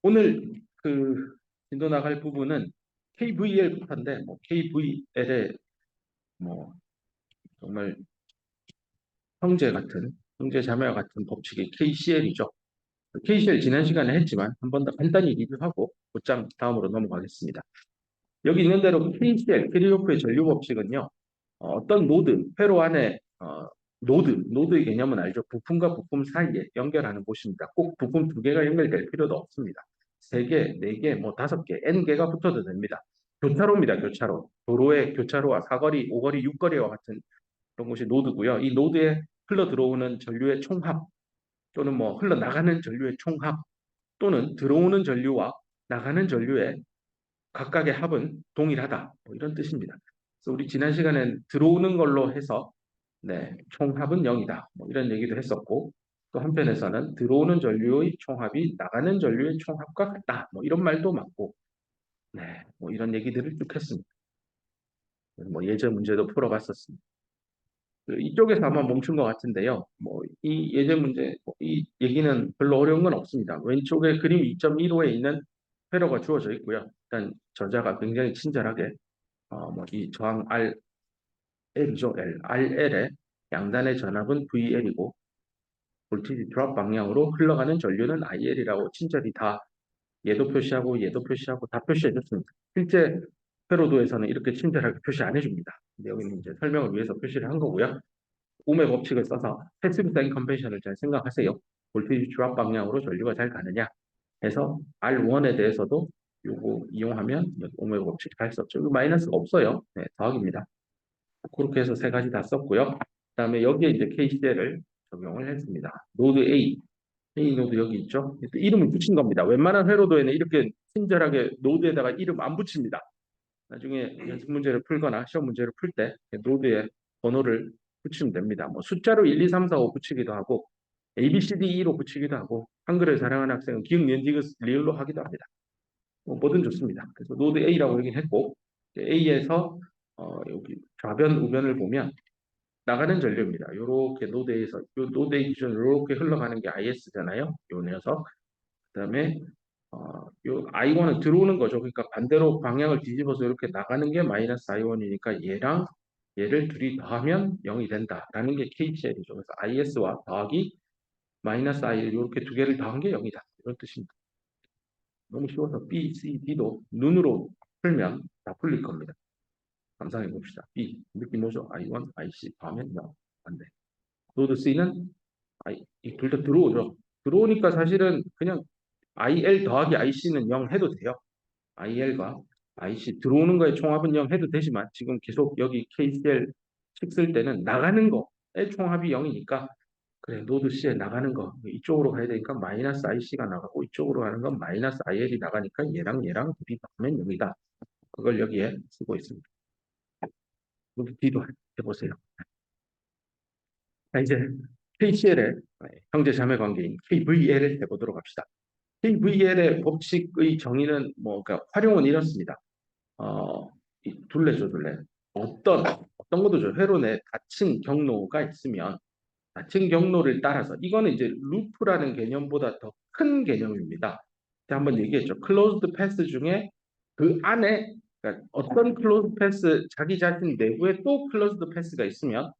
오늘 진도 나갈 부분은 KVL부터인데, 뭐 KVL의 뭐 정말 형제 자매와 같은 법칙이 KCL이죠. KCL 지난 시간에 했지만 한 번 더 간단히 리뷰하고 곧장 다음으로 넘어가겠습니다. 여기 있는 대로 KCL, 키르호프의 전류 법칙은요. 어떤 회로 안에 노드의 개념은 알죠? 부품과 부품 사이에 연결하는 곳입니다. 꼭 부품 두 개가 연결될 필요도 없습니다. 세 개, 네 개, 뭐 다섯 개, N 개가 붙어도 됩니다. 교차로입니다, 교차로. 도로의 교차로와 사거리, 오거리, 육거리와 같은 그런 곳이 노드고요. 이 노드에 흘러 들어오는 전류의 총합 또는 뭐 흘러나가는 전류의 총합 또는 들어오는 전류와 나가는 전류의 각각의 합은 동일하다. 뭐 이런 뜻입니다. 그래서 우리 지난 시간엔 들어오는 걸로 해서 총합은 0이다. 뭐 이런 얘기도 했었고 또 한편에서는 들어오는 전류의 총합이 나가는 전류의 총합과 같다. 뭐 이런 말도 맞고 뭐 이런 얘기들을 쭉 했습니다. 뭐 예제 문제도 풀어봤었습니다. 이쪽에서 아마 멈춘 것 같은데요. 뭐 이 예제 문제, 이 얘기는 별로 어려운 건 없습니다. 왼쪽에 그림 2.15에 있는 회로가 주어져 있고요. 일단 저자가 굉장히 친절하게 뭐이 저항 RL이죠. RL의 양단의 전압은 VL이고 볼티지 드롭 방향으로 흘러가는 전류는 IL이라고 친절히 다 얘도 표시하고 얘도 표시하고 다 표시해 줬습니다. 실제 회로도에서는 이렇게 친절하게 표시 안 해줍니다. 근데 여기는 이제 설명을 위해서 표시를 한 거고요. 오의 법칙을 써서 패시브 사인 컨벤션을 잘 생각하세요. 볼티지 드롭 방향으로 전류가 잘 가느냐 해서 R1에 대해서도 요거 이용하면 오의 법칙 할 수 없죠. 마이너스가 없어요. 더하기입니다. 그렇게 해서 세 가지 다 썼고요. 그다음에 여기에 이제 KCL을 적용을 했습니다. 노드 A 노드 여기 있죠. 이름을 붙인 겁니다. 웬만한 회로도에는 이렇게 친절하게 노드에다가 이름 안 붙입니다. 나중에 연습 문제를 풀거나 시험 문제를 풀 때 노드에 번호를 붙이면 됩니다. 뭐 숫자로 1, 2, 3, 4, 5 붙이기도 하고 A, B, C, D, E로 붙이기도 하고 한글을 사랑하는 학생은 기억, 니은, 디귿, 리을로 하기도 합니다. 뭐든 좋습니다. 그래서 노드 A라고 여기 했고 A에서 여기 좌변, 우변을 보면 나가는 전류입니다. 이렇게 노드에서 노드 A 기준으로 이렇게 흘러가는 게 IS잖아요. 요 녀석. 그다음에 요 I1은 들어오는 거죠. 그러니까 반대로 방향을 뒤집어서 이렇게 나가는 게 마이너스 I1이니까 얘랑 얘를 둘이 더하면 0이 된다라는 게 KCL이죠. 그래서 IS와 더하기 마이너스 IL 이렇게 두 개를 더한 게 0이다. 이런 뜻입니다. 너무 쉬워서 B, C, D도 눈으로 풀면 다 풀릴 겁니다. 감상해 봅시다. B 느낌 오죠? I1, IC 더하면 0. 안 돼. 노드 C는 둘 다 들어오죠. 들어오니까 사실은 그냥 IL 더하기 IC는 0 해도 돼요. IL과 IC 들어오는 거의 총합은 0 해도 되지만 지금 계속 여기 KCL 식 쓸 때는 나가는 거의 총합이 0이니까 그래 노드 C에 나가는 거 이쪽으로 가야 되니까 마이너스 IC가 나가고 이쪽으로 가는 건 마이너스 IL이 나가니까 얘랑 둘이 더하면 0이다. 그걸 여기에 쓰고 있습니다. 여기 D도 해보세요. 자, 이제 KCL의 형제 자매 관계인 KVL을 해보도록 합시다. KVL의 법칙의 정의는 그러니까 활용은 이렇습니다. 어, 둘레죠, 둘레. 어떤 것도 죠. 회로 내 닫힌 경로가 있으면 닫힌 경로를 따라서 이거는 이제 루프라는 개념보다 더 큰 개념입니다. 제가 한번 얘기했죠. 클로즈드 패스 중에 그 안에 그러니까 어떤 클로즈드 패스 자기 자신 내부에 또 클로즈드 패스가 있으면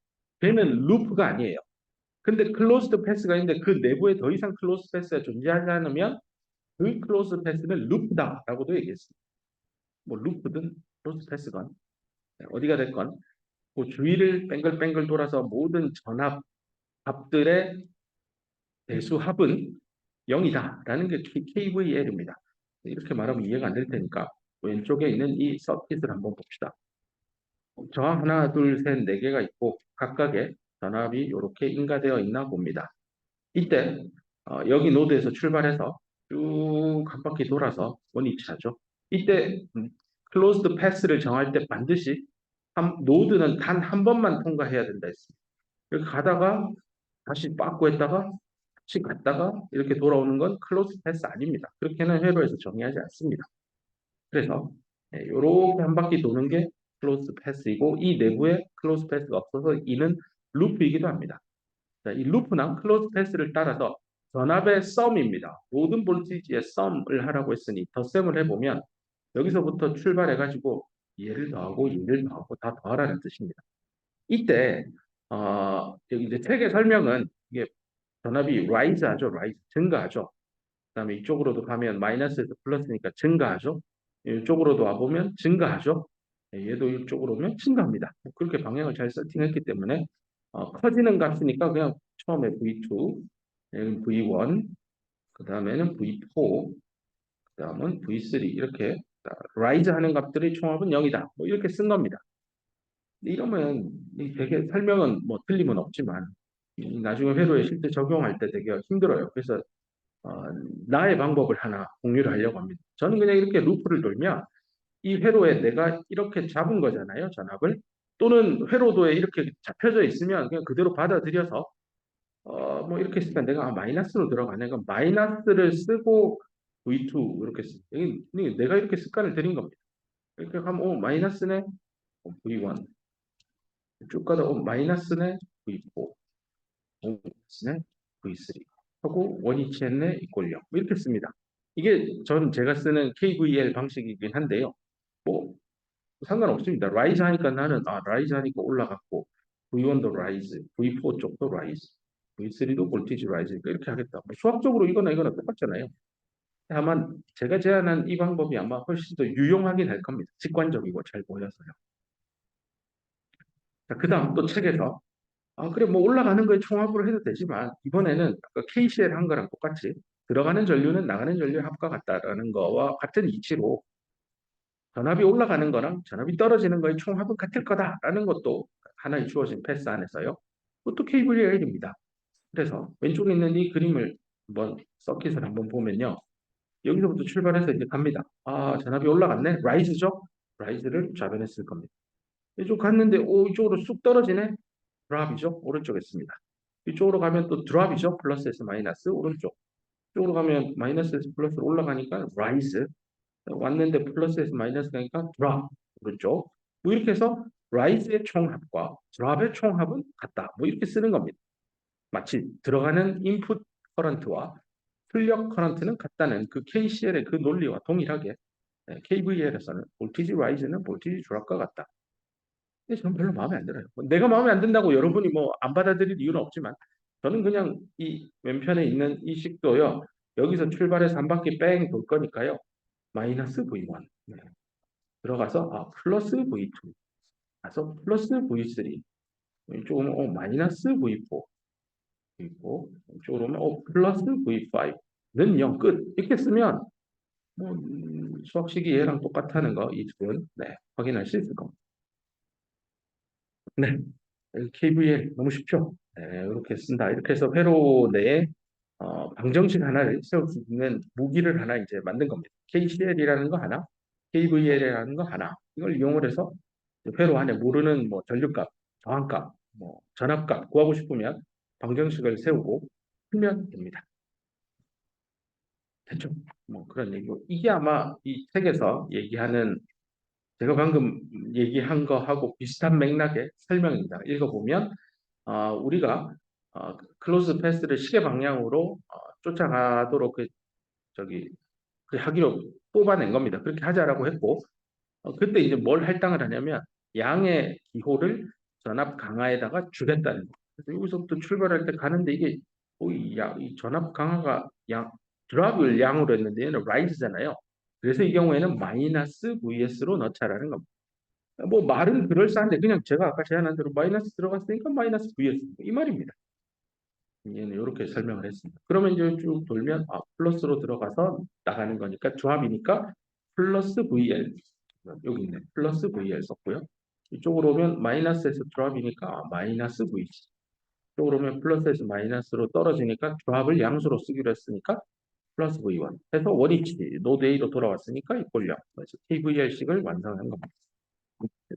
걔는 루프가 아니에요. 근데 클로즈드 패스가 있는데 그 내부에 더 이상 클로즈드 패스가 존재하지 않으면 그 클로즈드 패스는 루프다라고도 얘기했습니다. 뭐 루프든 클로즈드 패스건 어디가 됐건 그 주위를 뱅글뱅글 돌아서 모든 전압 값들의 대수합은 0이다라는 게 KVL입니다. 이렇게 말하면 이해가 안 될 테니까 왼쪽에 있는 이 서킷을 한번 봅시다. 저항 하나, 둘, 셋, 네 개가 있고 각각의 전압이 이렇게 인가되어 있나 봅니다. 이때 여기 노드에서 출발해서 쭉 한 바퀴 돌아서 원위치하죠. 이때 클로즈드 패스를 정할 때 반드시 노드는 단 한 번만 통과해야 된다 했습니다. 이렇게 가다가 다시 빠꾸 했다가 다시 갔다가 이렇게 돌아오는 건 클로즈 패스 아닙니다. 그렇게는 회로에서 정의하지 않습니다. 그래서 이렇게 한 바퀴 도는 게 클로즈 패스이고 이 내부에 클로즈 패스가 없어서 이는 루프이기도 합니다. 자, 이 루프나 클로즈 패스를 따라서 전압의 썸입니다. 모든 볼티지의 썸을 하라고 했으니 덧셈을 해보면 여기서부터 출발해가지고 얘를 더하고 얘를 더하고 다 더하라는 뜻입니다. 이때 여기 이제 책의 설명은 이게 전압이 rise 하죠. rise 증가하죠. 그다음에 이쪽으로도 가면 마이너스에서 플러스니까 증가하죠. 이쪽으로도 와보면 증가하죠. 얘도 이쪽으로 오면 증가합니다. 그렇게 방향을 잘 세팅했기 때문에 커지는 값이니까 그냥 처음에 V2, 여기 V1, 그 다음에는 V4, 그 다음은 V3 이렇게 라이즈 하는 값들의 총합은 0이다. 뭐 이렇게 쓴 겁니다. 이러면 되게 설명은 뭐 틀림은 없지만 나중에 회로에 실제 적용할 때 되게 힘들어요. 그래서 어, 나의 방법을 하나 공유를 하려고 합니다. 저는 그냥 이렇게 루프를 돌면 이 회로에 내가 이렇게 잡은 거잖아요. 전압을. 또는 회로도에 이렇게 잡혀져 있으면 그냥 그대로 받아들여서 뭐 이렇게 쓰면 내가 마이너스로 들어가네. 그럼 마이너스를 쓰고 V2 이렇게 쓰. 이게 내가 이렇게 습관을 들인 겁니다. 이렇게 하면 마이너스네 V1 쭉 가다 마이너스네 V4 마이너스네 V3 하고 원위치했네 이꼴 0 이렇게 씁니다. 이게 저는 제가 쓰는 KVL 방식이긴 한데요. 뭐 상관없습니다. 라이즈 하니까 나는 라이즈 하니까 올라갔고 V1도 라이즈, V4 쪽도 라이즈, V3도 볼티지 라이즈니까 이렇게 하겠다. 뭐 수학적으로 이거나 똑같잖아요. 다만 제가 제안한 이 방법이 아마 훨씬 더 유용하긴 할 겁니다. 직관적이고 잘 보여서요. 자, 그다음 또 책에서 그래 뭐 올라가는 거에 총합으로 해도 되지만 이번에는 아까 KCL 한 거랑 똑같이 들어가는 전류는 나가는 전류의 합과 같다라는 거와 같은 이치로 전압이 올라가는 거랑 전압이 떨어지는 거의 총합은 같을 거다라는 것도 하나의 주어진 패스 안에서요. 그것도 KVL입니다. 그래서 왼쪽에 있는 이 그림을 한번 서킷을 한번 보면요. 여기서부터 출발해서 이제 갑니다. 전압이 올라갔네. 라이즈죠? 라이즈를 좌변했을 겁니다. 이쪽 갔는데 이쪽으로 쑥 떨어지네. 드랍이죠? 오른쪽에 있습니다. 이쪽으로 가면 또 드랍이죠? 플러스에서 마이너스 오른쪽. 이쪽으로 가면 마이너스에서 플러스로 올라가니까 라이즈. 왔는데 플러스에서 마이너스 가니까 드랍 오른쪽 뭐 이렇게 해서 라이즈의 총합과 드랍의 총합은 같다 뭐 이렇게 쓰는 겁니다. 마치 들어가는 인풋 커런트와 출력 커런트는 같다는 그 KCL의 그 논리와 동일하게 KVL에서는 볼티지 라이즈는 볼티지 드랍과 같다. 근데 저는 별로 마음에 안 들어요. 내가 마음에 안 든다고 여러분이 뭐 안 받아들일 이유는 없지만 저는 그냥 이 왼편에 있는 이 식도요. 여기서 출발해서 한 바퀴 뺑 돌 거니까요. 마이너스 V1 들어가서 플러스 V2 가서 플러스 V3 이쪽으로 오면 마이너스 V4 그리고 이쪽으로 오면 플러스 V5는 0 끝. 이렇게 쓰면 뭐, 수학식이 얘랑 똑같다는 거 이 둘은 확인할 수 있을 겁니다. 네, KVL 너무 쉽죠? 네, 이렇게 쓴다. 이렇게 해서 회로 내에 방정식 하나를 세울 수 있는 무기를 하나 이제 만든 겁니다. KCL이라는 거 하나, KVL이라는 거 하나. 이걸 이용을 해서 회로 안에 모르는 뭐 전류값, 저항값, 뭐 전압값 구하고 싶으면 방정식을 세우고 풀면 됩니다. 됐죠? 뭐 그런 얘기고 이게 아마 이 책에서 얘기하는 제가 방금 얘기한 거하고 비슷한 맥락의 설명입니다. 읽어보면 우리가 클로즈 패스를 시계 방향으로 쫓아가도록 저기 하기로 뽑아낸 겁니다. 그렇게 하자라고 했고 그때 이제 뭘 할당을 하냐면 양의 기호를 전압 강화에다가 주겠다는 거. 그래서 여기서부터 출발할 때 가는데 이게 이 전압 강화가 드랍을 양으로 했는데 얘는 라이즈잖아요. 그래서 이 경우에는 마이너스 VS로 넣자라는 겁니다. 뭐 말은 그럴싸한데 그냥 제가 아까 제안한 대로 마이너스 들어갔으니까 마이너스 VS 이 말입니다. 얘는 이렇게 설명을 했습니다. 그러면 이제 쭉 돌면 플러스로 들어가서 나가는 거니까 조합이니까 플러스 VL 여기 있네. 플러스 VL 썼고요. 이쪽으로 오면 마이너스에서 드랍이니까 마이너스 VC. 이쪽으로 오면 플러스에서 마이너스로 떨어지니까 드랍을 양수로 쓰기로 했으니까 플러스 V1 해서 원위치 노드 A로 돌아왔으니까 이꼴 0. 그래서 KVL식을 완성한 겁니다.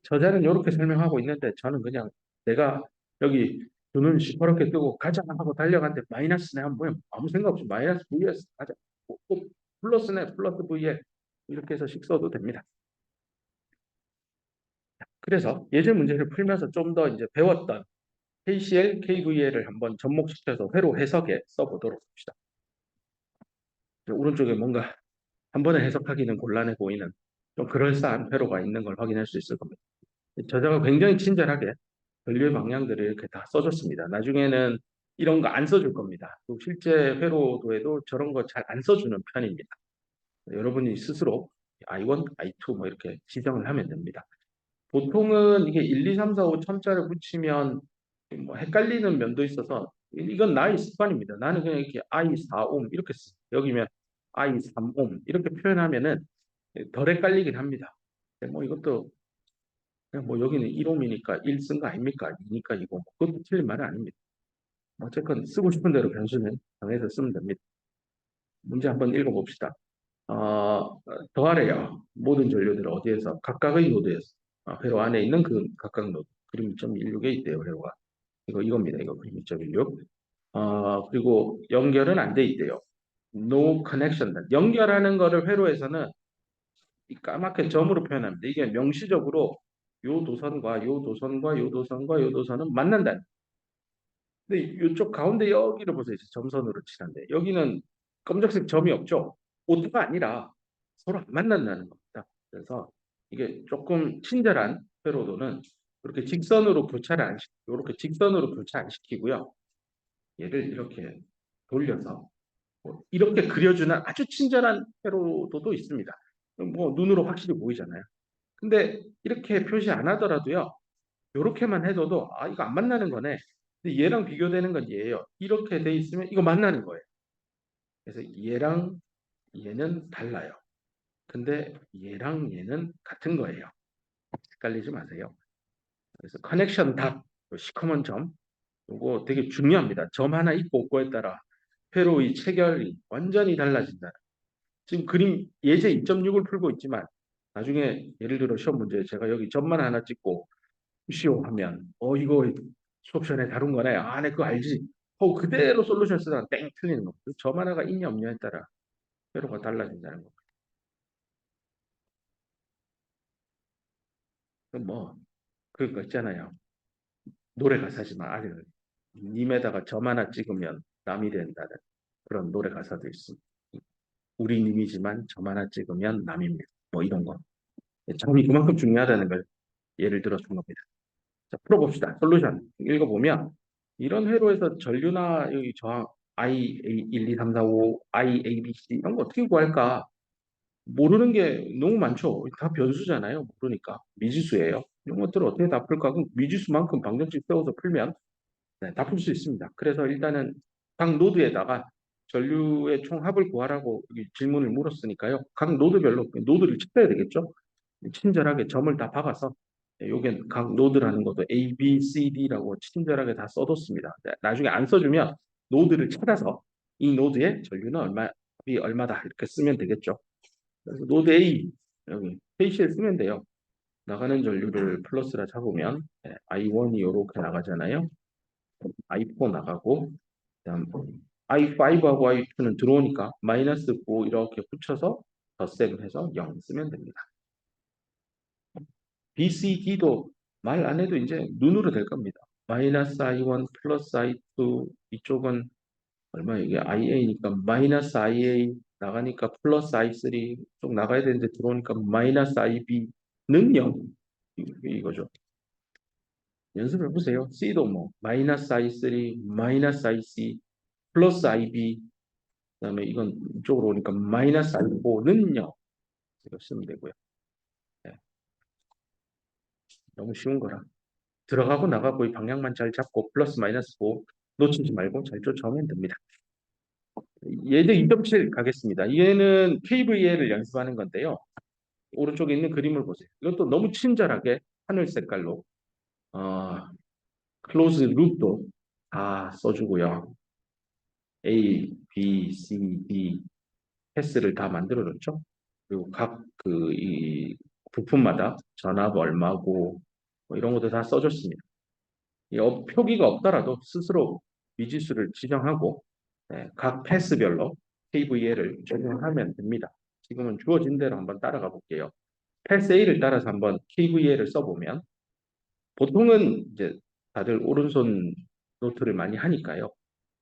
저자는 이렇게 설명하고 있는데 저는 그냥 내가 여기 두 눈 시퍼렇게 뜨고 가자 하고 달려갔는데 마이너스네 한번 보면 아무 생각 없이 마이너스 VS 가자. 꼭 플러스네 플러스 VL 이렇게 해서 식 써도 됩니다. 그래서 예제 문제를 풀면서 좀 더 이제 배웠던 KCL, KVL을 한번 접목시켜서 회로 해석에 써보도록 합시다. 오른쪽에 뭔가 한 번에 해석하기는 곤란해 보이는 좀 그럴싸한 회로가 있는 걸 확인할 수 있을 겁니다. 저자가 굉장히 친절하게 전류의 방향들을 이렇게 다 써줬습니다. 나중에는 이런 거 안 써줄 겁니다. 실제 회로도에도 저런 거 잘 안 써주는 편입니다. 여러분이 스스로 I1, I2 뭐 이렇게 지정을 하면 됩니다. 보통은 이게 1, 2, 3, 4, 5 첨자를 붙이면 뭐 헷갈리는 면도 있어서 이건 나의 습관입니다. 나는 그냥 이렇게 I4옴 이렇게 써. 여기면 I3옴 이렇게 표현하면은 덜 헷갈리긴 합니다. 뭐 이것도 그냥 뭐 여기는 1옴이니까 1 쓴 거 아닙니까? 2니까 이거 뭐 그것도 틀린 말은 아닙니다. 어쨌건 쓰고 싶은 대로 변수는 정해서 쓰면 됩니다. 문제 한번 읽어봅시다. 더하래요. 모든 전류들 어디에서 각각의 노드에서 회로 안에 있는 그 각각 노드 그림 2.16에 있대요. 회로가 이겁니다. 이거 그림 2.16. 그리고 연결은 안 돼 있대요. No connection. 연결하는 거를 회로에서는 이 까맣게 점으로 표현합니다. 이게 명시적으로 요 도선과 요 도선과 요 도선과 요 도선은 만난다. 근데 이쪽 가운데 여기를 보세요. 점선으로 칠한데 여기는 검정색 점이 없죠. 오토가 아니라 서로 안 만난다는 겁니다. 그래서 이게 조금 친절한 회로도는 이렇게 직선으로 교차를 안 시키고 이렇게 직선으로 교차 안 시키고요. 얘를 이렇게 돌려서 뭐 이렇게 그려주는 아주 친절한 회로도도 있습니다. 뭐 눈으로 확실히 보이잖아요. 근데 이렇게 표시 안 하더라도요. 이렇게만 해줘도 이거 안 만나는 거네. 근데 얘랑 비교되는 건 얘예요. 이렇게 돼 있으면 이거 만나는 거예요. 그래서 얘랑 얘는 달라요. 근데 얘랑 얘는 같은 거예요. 헷갈리지 마세요. 그래서 커넥션 닷, 시커먼 점, 이거 되게 중요합니다. 점 하나 있고 없고에 따라 회로의 체결이 완전히 달라진다. 지금 그림 예제 2.6을 풀고 있지만 나중에 예를 들어 시험 문제에 제가 여기 점만 하나 찍고 쉬워 하면 이거 수업 시간에 다룬 거네. 네 그거 알지. 그대로 솔루션 쓰다가 땡 틀리는 거. 점 하나가 있냐 없냐에 따라 회로가 달라진다는 거. 뭐 그거 있잖아요. 노래 가사지만 아직 님에다가 점 하나 찍으면 남이 된다는 그런 노래 가사도 있습니다. 우리 님이지만 점 하나 찍으면 남입니다. 뭐 이런 거. 점이 그만큼 중요하다는 걸 예를 들어 준 겁니다. 자, 풀어봅시다. 솔루션 읽어보면 이런 회로에서 전류나 여기 저항 I, 1, 2, 3, 4, 5, I, A, B, C 이런 거 어떻게 구할까? 모르는 게 너무 많죠. 다 변수잖아요. 모르니까. 미지수예요. 이런 것들을 어떻게 다 풀까? 그럼 미지수만큼 방정식 세워서 풀면 네, 다 풀 수 있습니다. 그래서 일단은 각 노드에다가 전류의 총합을 구하라고 질문을 물었으니까요. 각 노드별로 노드를 찾아야 되겠죠. 친절하게 점을 다 박아서 요게 각 노드라는 것도 A, B, C, D라고 친절하게 다 써뒀습니다. 나중에 안 써주면 노드를 찾아서 이 노드의 전류는 얼마다 이렇게 쓰면 되겠죠. 그래서 노드 A 여기 KCL 쓰면 돼요. 나가는 전류를 플러스라 잡으면 I1이 이렇게 나가잖아요. I4 나가고 그다음 I5하고 I2는 들어오니까 마이너스 9 이렇게 붙여서 덧셈을 해서 0 쓰면 됩니다. BCD도 말 안 해도 이제 눈으로 될 겁니다. 마이너스 I1 플러스 I2 이쪽은 얼마 이게 IA니까 마이너스 IA 나가니까 플러스 I3 쪽 나가야 되는데 들어오니까 마이너스 IB는 0 이거죠. 연습을 해보세요. C도 뭐 마이너스 I3 마이너스 IC 플러스 IB 그다음에 이건 이쪽으로 오니까 마이너스 I4는 0 이거 쓰면 되고요. 네, 너무 쉬운 거라. 들어가고 나가고 이 방향만 잘 잡고 플러스 마이너스 5 놓치지 말고 잘 쫓아오면 됩니다. 예제 2.7 가겠습니다. 얘는 KVL을 연습하는 건데요. 오른쪽에 있는 그림을 보세요. 이것도 너무 친절하게 하늘 색깔로 클로즈 룹도 다 써주고요. A, B, C, D 패스를 다 만들어줬죠. 그리고 각 이 부품마다 전압 얼마고 뭐 이런 것도 다 써줬습니다. 표기가 없더라도 스스로 미지수를 지정하고 각 패스별로 KVL을 적용하면 됩니다. 지금은 주어진 대로 한번 따라가 볼게요. 패스 A를 따라서 한번 KVL을 써보면 보통은 이제 다들 오른손 노트를 많이 하니까요.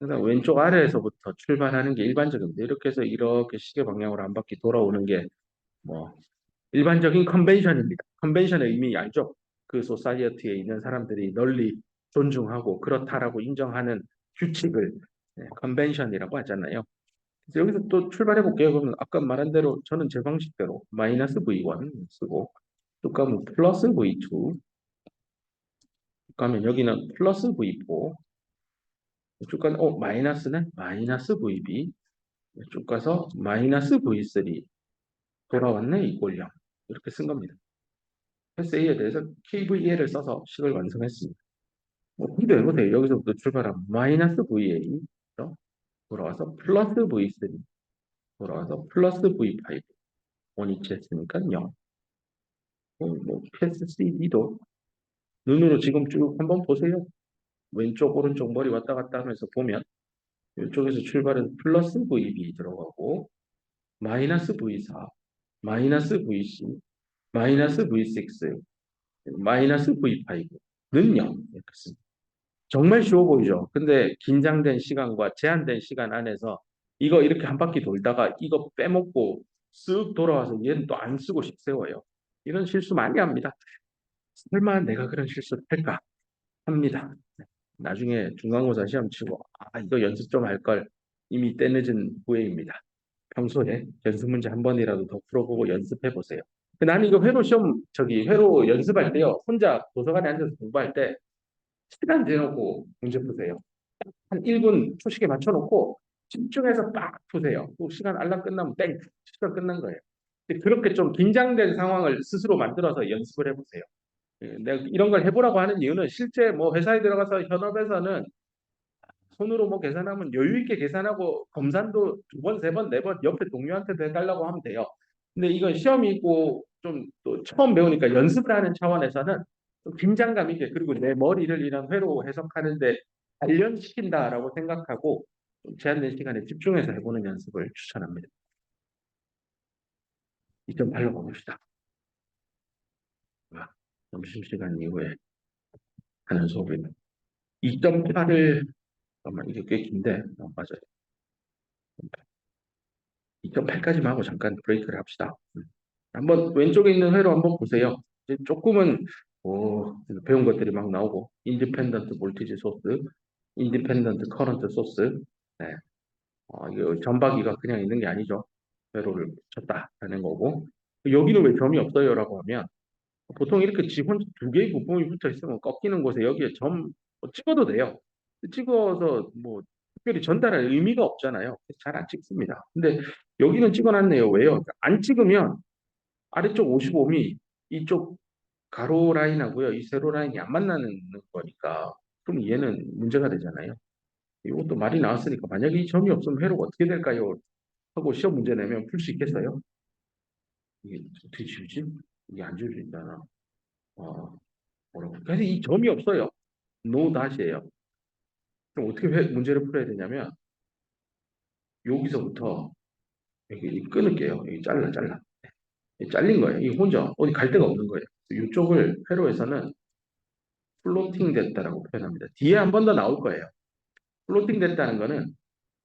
그러니까 왼쪽 아래에서부터 출발하는 게 일반적입니다. 이렇게 해서 이렇게 시계 방향으로 한 바퀴 돌아오는 게 뭐 일반적인 컨벤션입니다. 컨벤션의 의미 알죠? 그 소사이어티에 있는 사람들이 널리 존중하고 그렇다라고 인정하는 규칙을 컨벤션이라고 하잖아요. 그래서 여기서 또 출발해 볼게요. 그러면 아까 말한 대로 저는 제 방식대로 마이너스 V1 쓰고 또 가면 플러스 V2 가면 여기는 플러스 V4 쭉 가면 마이너스는 마이너스 VB 쭉 가서 마이너스 V3 돌아왔네 이꼴 0 이렇게 쓴 겁니다. SA에 대해서 KVA를 써서 식을 완성했습니다. 근데 보세요. 여기서부터 출발하면 마이너스 VA 돌아와서 플러스 V3 돌아와서 플러스 V5 원위치 했으니까 0. PSCD도 눈으로 지금 쭉 한번 보세요. 왼쪽 오른쪽 머리 왔다 갔다 하면서 보면 이쪽에서 출발해서 플러스 VB 들어가고 마이너스 V4 마이너스 VC 마이너스 V6 마이너스 V5는 0 이렇게 씁니다. 정말 쉬워 보이죠? 근데 긴장된 시간과 제한된 시간 안에서 이거 이렇게 한 바퀴 돌다가 이거 빼먹고 쓱 돌아와서 얘는 또 안 쓰고 식 세워요. 이런 실수 많이 합니다. 설마 내가 그런 실수를 할까? 합니다. 나중에 중간고사 시험 치고 이거 연습 좀 할 걸 이미 때늦은 후회입니다. 평소에 연습 문제 한 번이라도 더 풀어보고 연습해 보세요. 나는 이거 회로 시험 회로 연습할 때요. 혼자 도서관에 앉아서 공부할 때 시간 재놓고 문제 푸세요. 한 1분 초식에 맞춰놓고 집중해서 빡 푸세요. 또 시간 알람 끝나면 땡! 시간 끝난 거예요. 그렇게 좀 긴장된 상황을 스스로 만들어서 연습을 해보세요. 내가 이런 걸 해보라고 하는 이유는 실제 뭐 회사에 들어가서 현업에서는 손으로 뭐 계산하면 여유 있게 계산하고 검산도 2번, 3번, 4번 옆에 동료한테도 해달라고 하면 돼요. 근데 이건 시험이 있고 좀 또 처음 배우니까 연습을 하는 차원에서는 좀 긴장감 있게 그리고 내 머리를 이런 회로 해석하는데 단련시킨다라고 생각하고 좀 제한된 시간에 집중해서 해보는 연습을 추천합니다. 2.8로 가봅시다. 점심시간 이후에 하는 수업이면 2.8을 잠깐만 이게 꽤 긴데 맞아요. 2.8까지만 하고 잠깐 브레이크를 합시다. 한번 왼쪽에 있는 회로 한번 보세요. 이제 조금은 배운 것들이 막 나오고 인디펜던트 볼티지 소스, 인디펜던트 커런트 소스. 네. 이거 전박이가 그냥 있는 게 아니죠. 회로를 쳤다라는 거고. 여기는 왜 점이 없어요라고 하면 보통 이렇게 지문 2개의 부품이 붙어 있으면 꺾이는 곳에 여기에 점 찍어도 돼요. 찍어서 뭐 특별히 전달할 의미가 없잖아요. 잘 안 찍습니다. 근데 여기는 찍어놨네요. 왜요? 안 찍으면 아래쪽 55mm 이쪽 가로 라인하고요. 이 세로 라인이 안 만나는 거니까 그럼 얘는 문제가 되잖아요. 이것도 말이 나왔으니까 만약에 이 점이 없으면 회로가 어떻게 될까요? 하고 시험 문제 내면 풀 수 있겠어요? 이게 어떻게 지우지? 이게 안 지워지잖아. 뭐라고? 그래서 이 점이 없어요. 노 다시예요. 그럼 어떻게 문제를 풀어야 되냐면 여기서부터 여기 끊을게요. 여기 잘라. 잘린 거예요. 이 혼자 어디 갈 데가 없는 거예요. 이쪽을 회로에서는 플로팅 됐다라고 표현합니다. 뒤에 한 번 더 나올 거예요. 플로팅 됐다는 거는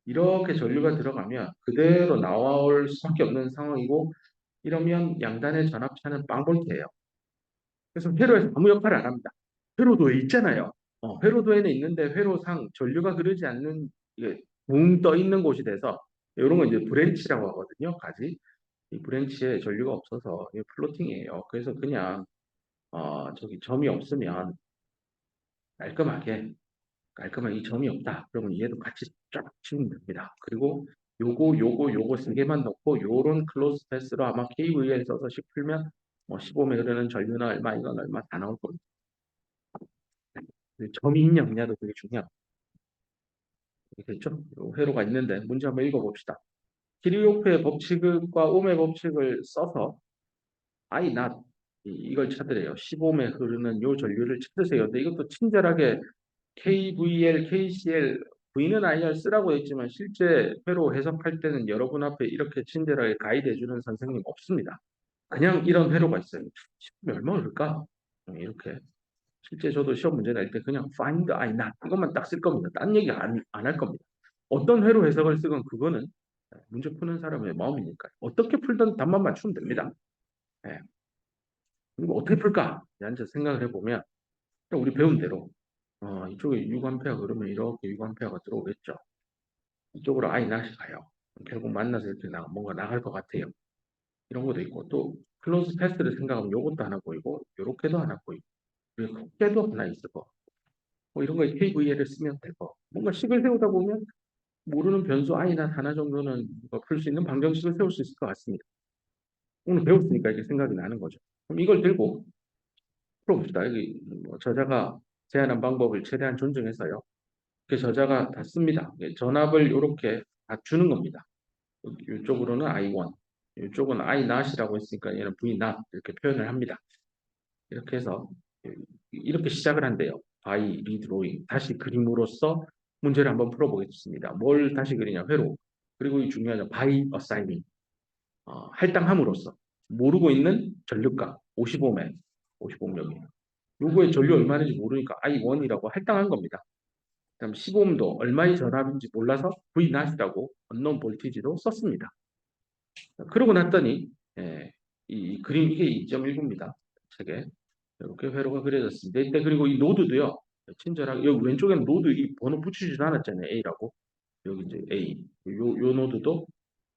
이렇게 전류가 들어가면 그대로 나올 수밖에 없는 상황이고 이러면 양단의 전압차는 빵볼트예요. 그래서 회로에서 아무 역할을 안 합니다. 회로도에 있잖아요. 회로도에는 있는데 회로상 전류가 흐르지 않는 붕 떠 있는 곳이 돼서 이런 건 이제 브랜치라고 하거든요. 가지. 이 브랜치에 전류가 없어서 이게 플로팅이에요. 그래서 그냥 점이 없으면 깔끔하게 이 점이 없다. 그러면 얘도 같이 쫙 치우면 됩니다. 그리고 요거 3개만 넣고 요런 클로즈 패스로 아마 KVL 써서 식 풀면 15매 흐르는 전류는 얼마 이건 얼마 다 나올 겁니다. 점이 있냐 없냐도 되게 중요합니다. 됐죠? 회로가 있는데 문제 한번 읽어봅시다. 키르호프의 법칙과 옴의 법칙을 써서 I not 이걸 찾으래요. 15매 흐르는 요 전류를 찾으세요. 근데 이것도 친절하게 KVL, KCL, V는 IR 쓰라고 했지만 실제 회로 해석할 때는 여러분 앞에 이렇게 친절하게 가이드 해주는 선생님 없습니다. 그냥 이런 회로가 있어요. 10분 얼마 걸릴까? 이렇게. 실제 저도 시험 문제 낼 때 그냥 find I not 이것만 딱 쓸 겁니다. 딴 얘기 안 할 겁니다. 어떤 회로 해석을 쓰건 그거는 문제 푸는 사람의 마음이니까 어떻게 풀든 답만 맞추면 됩니다. 예. 그리고 어떻게 풀까? 앉아서 생각을 해보면 우리 배운 대로 이쪽에 6A 그러면 이렇게 6A가 들어오겠죠. 이쪽으로 I not이 가요. 결국 만나서 이렇게 뭔가 나갈 것 같아요. 이런 것도 있고 또 클로즈 패스를 생각하면 요것도 하나 보이고 요렇게도 하나 보이고 그리고 흑개도 하나 있을 거. 뭐 이런 거에 KVL을 쓰면 되고 뭔가 식을 세우다 보면 모르는 변수 i나 하나 정도는 풀 수 있는 방정식을 세울 수 있을 것 같습니다. 오늘 배웠으니까 이렇게 생각이 나는 거죠. 그럼 이걸 들고 풀어봅시다. 여기 저자가 제안한 방법을 최대한 존중해서요. 그 저자가 다 씁니다. 전압을 이렇게 다 주는 겁니다. 이쪽으로는 I1, 이쪽은 I not이라고 했으니까 얘는 V not 이렇게 표현을 합니다. 이렇게 해서 이렇게 시작을 한대요. by redrawing. 다시 그림으로써 문제를 한번 풀어보겠습니다. 뭘 다시 그리냐? 회로. 그리고 이 중요하죠. by assigning. 할당함으로써 모르고 있는 전력값 55매, 55명이에요. 요거의 전류 얼마인지 모르니까 I1이라고 할당한 겁니다. 그다음 15음도 얼마의 전압인지 몰라서 V not이라고 unknown voltage로 썼습니다. 그러고 났더니 이 그림 이게 2.19입니다. 책에 이렇게 회로가 그려졌습니다. 이때 그리고 이 노드도요. 친절하게 여기 왼쪽에는 노드 이 번호 붙이지도 않았잖아요. A라고. 여기 이제 A. 요 노드도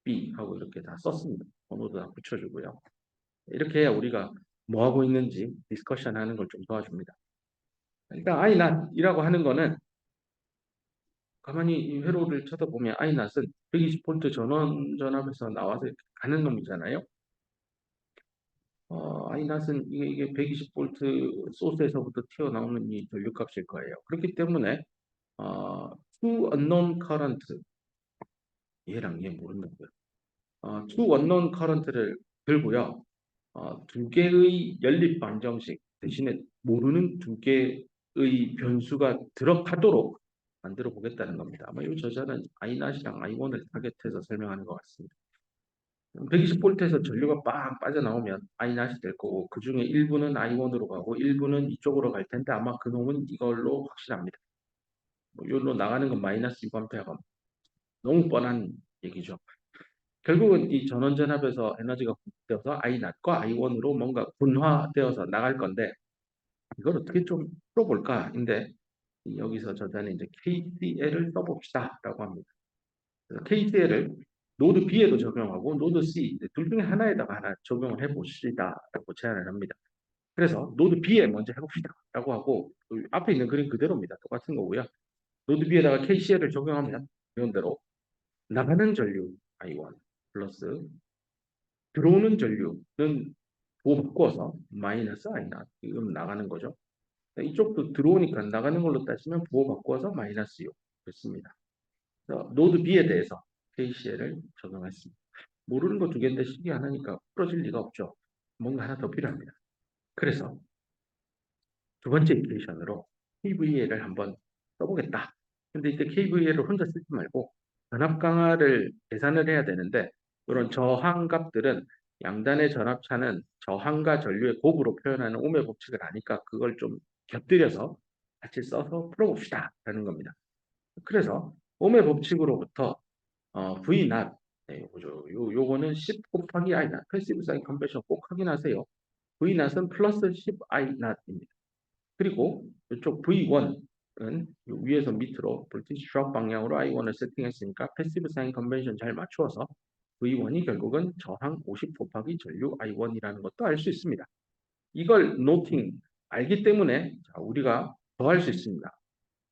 B 하고 이렇게 다 썼습니다. 번호도 다 붙여주고요. 이렇게 해야 우리가 뭐 하고 있는지 디스커션 하는 걸 좀 도와줍니다. 일단 I not이라고 하는 거는 가만히 이 회로를 쳐다보면 I not은 120V 전원 전압에서 나와서 가는 놈이잖아요. I not은 이게 120V 소스에서부터 튀어나오는 이 전류값일 거예요. 그렇기 때문에 two unknown current 얘랑 얘 모른다고요. two unknown current를 들고요. 두 개의 연립 방정식 대신에 모르는 두 개의 변수가 들어가도록 만들어 보겠다는 겁니다. 아마 이 저자는 I not이랑 I1을 타겟해서 설명하는 것 같습니다. 120V에서 전류가 빡 빠져나오면 I not이 될 거고 그 중에 일부는 I1으로 가고 일부는 이쪽으로 갈 텐데 아마 그 놈은 이걸로 확실합니다. 여기로 나가는 건 마이너스 6A가 너무 뻔한 얘기죠. 결국은 이 전원전압에서 에너지가 분출되어서 I not과 I1으로 뭔가 분화되어서 나갈 건데 이걸 어떻게 좀 풀어볼까? 여기서 저자는 이제 KCL을 써봅시다 라고 합니다. KCL을 노드 B에도 적용하고 노드 C 둘 중에 하나에다가 하나 적용을 해봅시다 라고 제안을 합니다. 그래서 노드 B에 먼저 해봅시다 라고 하고 앞에 있는 그림 그대로입니다. 똑같은 거고요. 노드 B에다가 KCL을 적용하면 이런 대로 나가는 전류 I1 플러스 들어오는 전류는 부호 바꿔서 마이너스 I0 이건 나가는 거죠. 이쪽도 들어오니까 나가는 걸로 따지면 부호 바꿔서 마이너스 6 됐습니다. 노드 B에 대해서 KCL을 적용했습니다. 모르는 거 두 개인데 식이 하나니까 풀어질 리가 없죠. 뭔가 하나 더 필요합니다. 그래서 두 번째 이퀘이션으로 KVL을 한번 써보겠다. 근데 이때 KVL을 혼자 쓰지 말고 전압 강화를 계산을 해야 되는데 이런 저항 값들은 양단의 전압차는 저항과 전류의 곱으로 표현하는 오음의 법칙을 아니까 그걸 좀 곁들여서 같이 써서 풀어봅시다 라는 겁니다. 그래서 오음의 법칙으로부터 V not 요거는 10 곱하기 I not 패시브 사인 컨벤션 꼭 확인하세요. V not은 플러스 10 I not입니다. 그리고 이쪽 V1은 위에서 밑으로 볼티지 드롭 방향으로 I1을 세팅했으니까 패시브 사인 컨벤션 잘 맞추어서 V1이 결국은 저항 50 곱하기 전류 I1이라는 것도 알 수 있습니다. 이걸 노팅 알기 때문에 우리가 더 할 수 있습니다.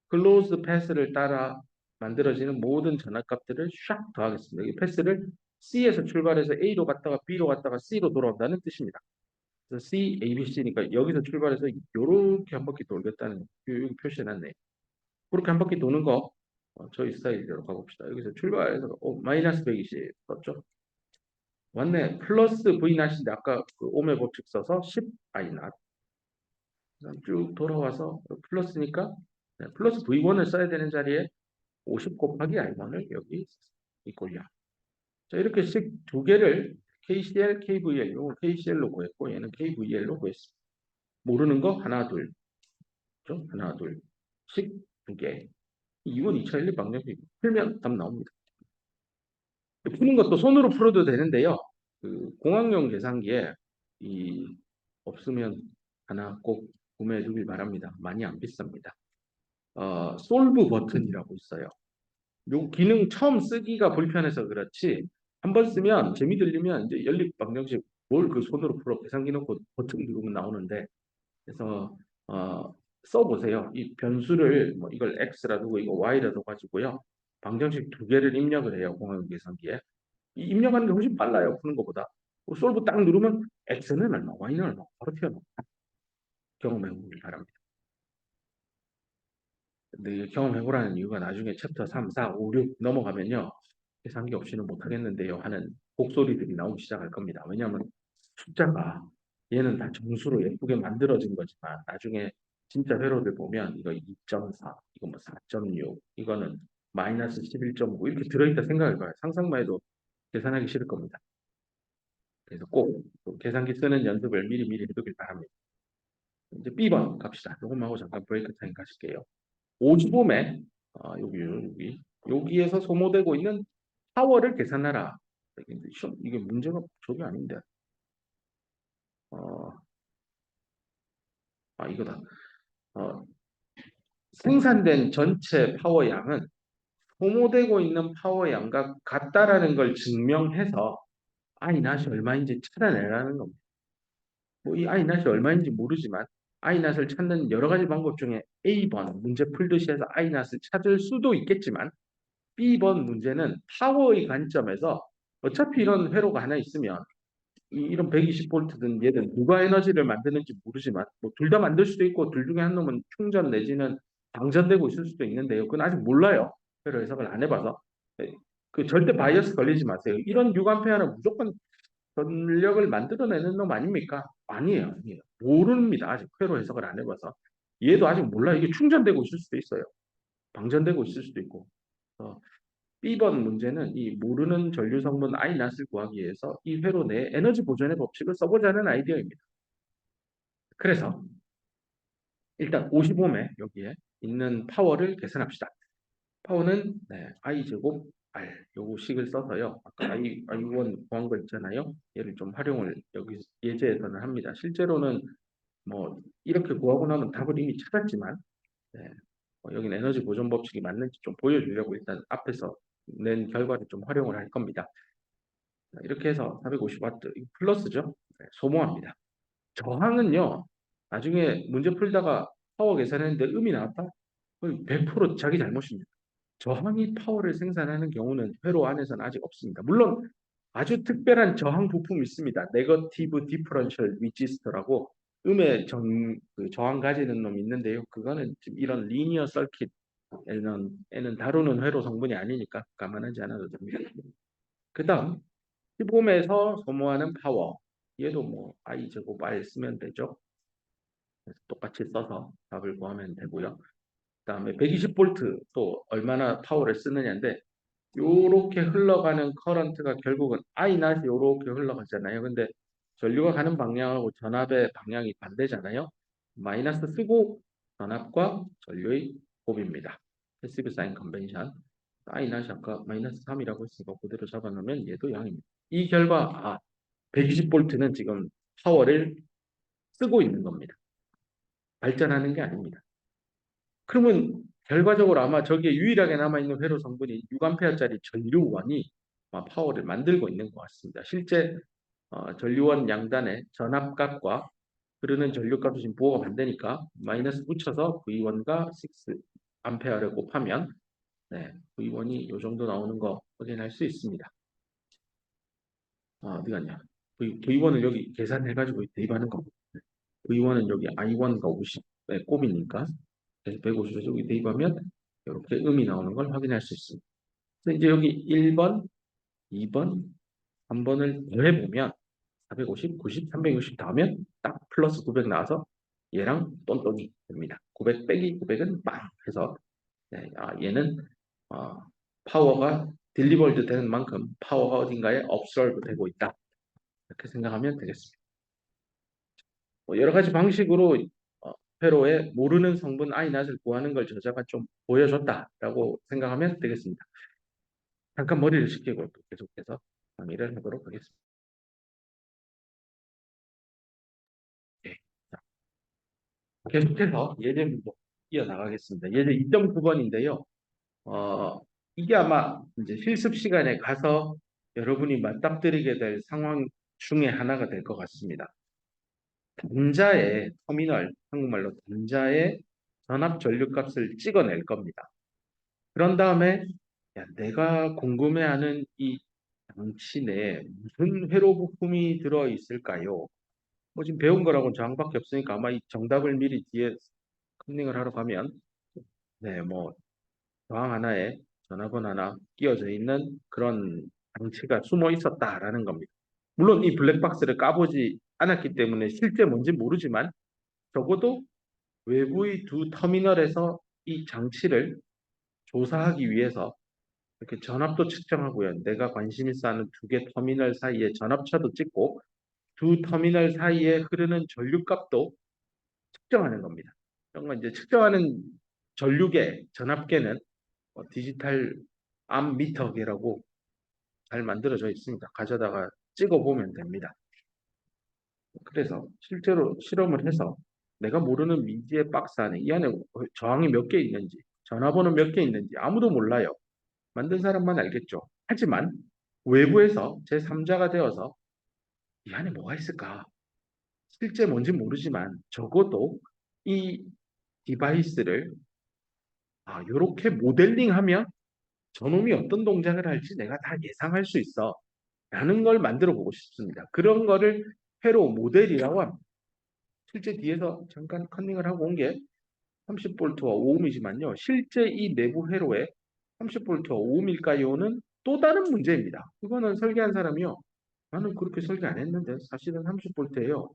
클로즈 패스를 따라 만들어지는 모든 전압값들을 샥 더하겠습니다. 이 패스를 C에서 출발해서 A로 갔다가 B로 갔다가 C로 돌아온다는 뜻입니다. 그래서 C, A, B, C니까 여기서 출발해서 이렇게 한 바퀴 돌겠다는 여기 표시해놨네. 그렇게 한 바퀴 도는 거 저희 스타일대로 가봅시다. 여기서 출발해서 마이너스 120 썼죠? 맞네. 플러스 V 낫인데 아까 그 오메 법칙 써서 10 I 낫. 쭉 돌아와서 플러스니까 플러스 V1을 써야 되는 자리에 50 곱하기 I1을 여기 이꼴이야. 자, 이렇게 식 두 개를 KCL, KVL, 이걸 KCL로 구했고 얘는 KVL로 구했습니다. 모르는 거 하나, 둘. 그죠? 하나, 둘, 씩, 두 개. 2번, 2차 1, 2 방정식 풀면 답 나옵니다. 푸는 것도 손으로 풀어도 되는데요. 그 공학용 계산기에 이 없으면 하나 꼭 구매해 주길 바랍니다. 많이 안 비쌉니다. 솔브 버튼이라고 있어요. 요 기능 처음 쓰기가 불편해서 그렇지 한번 쓰면 재미 들리면 이제 연립 방정식 뭘 그 손으로 풀어 계산기 넣고 버튼 누르면 나오는데 그래서 써보세요. 이 변수를 뭐 이걸 x라 두고 이거 y라 도 가지고요. 방정식 두 개를 입력을 해요. 공학용 계산기에. 이 입력하는 게 훨씬 빨라요. 푸는 것보다. 솔브 딱 누르면 x는 얼마, y는 얼마 바로 튀어나와요. 경험해 보길 바랍니다. 근데 경험해보라는 이유가 나중에 챕터 3, 4, 5, 6 넘어가면요. 계산기 없이는 못하겠는데요 하는 곡소리들이 나오기 시작할 겁니다. 왜냐하면 숫자가 얘는 다 정수로 예쁘게 만들어진 거지만 나중에 진짜 회로를 보면 이거 2.4, 이거 뭐 4.6, 이거는 마이너스 11.5 이렇게 들어있다 생각할 거예요. 상상만 해도 계산하기 싫을 겁니다. 그래서 꼭 계산기 쓰는 연습을 미리 해두길 바랍니다. 이제 B번 갑시다. 조금만 하고 잠깐 브레이크 타임 가실게요. 55매 여기에서 소모되고 있는 파워를 계산하라. 이게 문제가 저게 아닌데. 어, 이거다. 어, 생산된 전체 파워 양은 소모되고 있는 파워 양과 같다라는 걸 증명해서 I 낫이 얼마인지 찾아내라는 겁니다. 뭐 이 I 낫이 얼마인지 모르지만 I 낫을 찾는 여러 가지 방법 중에 A번 문제 풀듯이 해서 I 낫을 찾을 수도 있겠지만 B번 문제는 파워의 관점에서 어차피 이런 회로가 하나 있으면 이런 120V든 얘든 누가 에너지를 만드는지 모르지만 뭐 둘 다 만들 수도 있고 둘 중에 한 놈은 충전 내지는 방전되고 있을 수도 있는데요. 그건 아직 몰라요. 회로 해석을 안 해봐서. 그 절대 바이어스 걸리지 마세요. 이런 6A는 무조건 전력을 만들어내는 놈 아닙니까? 아니에요. 아니에요. 모릅니다. 아직 회로 해석을 안 해봐서. 얘도 아직 몰라요. 이게 충전되고 있을 수도 있어요. 방전되고 있을 수도 있고. 어, B번 문제는 이 모르는 전류 성분 I낫을 구하기 위해서 이 회로 내 에너지 보존의 법칙을 써보자는 아이디어입니다. 그래서 일단 55매 여기에 있는 파워를 계산합시다. 파워는 I 제곱 R 요거 식을 써서요. 아까 I1 구한 거 있잖아요. 얘를 좀 활용을 여기 예제에서는 합니다. 실제로는 뭐 이렇게 구하고 나면 답을 이미 찾았지만 여기는 에너지 보존 법칙이 맞는지 좀 보여주려고 일단 앞에서 낸 결과를 좀 활용을 할 겁니다. 이렇게 해서 450W 플러스죠. 소모합니다. 저항은요. 나중에 문제 풀다가 파워 계산했는데 음이 나왔다? 100% 자기 잘못입니다. 저항이 파워를 생산하는 경우는 회로 안에서는 아직 없습니다. 물론 아주 특별한 저항 부품이 있습니다. 네거티브 디퍼런셜 위지스터라고 음의 그 저항 가지는 놈이 있는데요. 그거는 지금 이런 리니어 서킷에는 다루는 회로 성분이 아니니까 감안하지 않아도 됩니다. 그 다음 15홈에서 소모하는 파워 얘도 뭐 I 제곱 R 쓰면 되죠. 똑같이 써서 답을 구하면 되고요. 그 다음에 120V 또 얼마나 파워를 쓰느냐인데 요렇게 흘러가는 커런트가 결국은 I 낫이 요렇게 흘러가잖아요. 근데 전류가 가는 방향하고 전압의 방향이 반대잖아요. 마이너스 쓰고 전압과 전류의 곱입니다. 패시브 사인 컨벤션. I 낫이 아까 마이너스 3이라고 했으니까 그대로 잡아놓으면 얘도 0입니다. 이 결과 120V는 지금 파워를 쓰고 있는 겁니다. 발전하는 게 아닙니다. 그러면 결과적으로 아마 저기에 유일하게 남아있는 회로 성분이 6A짜리 전류원이 파워를 만들고 있는 것 같습니다. 실제 전류원 양단의 전압값과 흐르는 전류값이 지금 부호가 반대니까 마이너스 붙여서 V1과 6A를 곱하면 V1이 이 정도 나오는 거 확인할 수 있습니다. 어디 갔냐? V1을 여기 계산해가지고 대입하는 거. V1은 여기 I1과 50의 곱이니까 150에서 여기 대입하면 이렇게 음이 나오는 걸 확인할 수 있습니다. 그래서 이제 여기 1번, 2번, 3번을 더해보면 450, 90, 360 더하면 딱 플러스 900 나와서 얘랑 똔똔이 됩니다. 900 빼기 900은 빵 해서 얘는 파워가 딜리버드 되는 만큼 파워가 어딘가에 업솔브 되고 있다. 이렇게 생각하면 되겠습니다. 여러 가지 방식으로 회로에 모르는 성분 I 낫을 구하는 걸 저자가 좀 보여줬다라고 생각하면 되겠습니다. 잠깐 머리를 식히고 또 계속해서 강의를 하도록 하겠습니다. 네. 자, 계속해서 예제 문제 이어나가겠습니다. 예제 2.9번인데요. 이게 아마 이제 실습 시간에 가서 여러분이 맞닥뜨리게 될 상황 중에 하나가 될 것 같습니다. 단자의 터미널, 한국말로 단자의 전압 전류값을 찍어낼 겁니다. 그런 다음에 야, 내가 궁금해하는 이 장치 내에 무슨 회로 부품이 들어 있을까요? 뭐 지금 배운 거라고는 저항밖에 없으니까 아마 이 정답을 미리 뒤에 컨닝을 하러 가면 네, 뭐 저항 하나에 전압원 하나 끼워져 있는 그런 장치가 숨어 있었다라는 겁니다. 물론 이 블랙박스를 까보지 않았기 때문에 실제 뭔지 모르지만 적어도 외부의 두 터미널에서 이 장치를 조사하기 위해서 이렇게 전압도 측정하고요. 내가 관심 있어 하는 두 개 터미널 사이에 전압차도 찍고 두 터미널 사이에 흐르는 전류값도 측정하는 겁니다. 이런 건 이제 측정하는 전류계, 전압계는 디지털 암미터계라고 잘 만들어져 있습니다. 가져다가 찍어보면 됩니다. 그래서 실제로 실험을 해서 내가 모르는 미지의 박스 안에 이 안에 저항이 몇 개 있는지 전화번호 몇 개 있는지 아무도 몰라요. 만든 사람만 알겠죠. 하지만 외부에서 제3자가 되어서 이 안에 뭐가 있을까? 실제 뭔지 모르지만 적어도 이 디바이스를 이렇게 모델링하면 저놈이 어떤 동작을 할지 내가 다 예상할 수 있어. 라는 걸 만들어 보고 싶습니다. 그런 거를 회로 모델이라고 합니다. 실제 뒤에서 잠깐 컨닝을 하고 온 게 30V와 5ohm이지만요. 실제 이 내부 회로에 30V와 5ohm일까요는 또 다른 문제입니다. 이거는 설계한 사람이요. 나는 그렇게 설계 안 했는데 사실은 30V예요.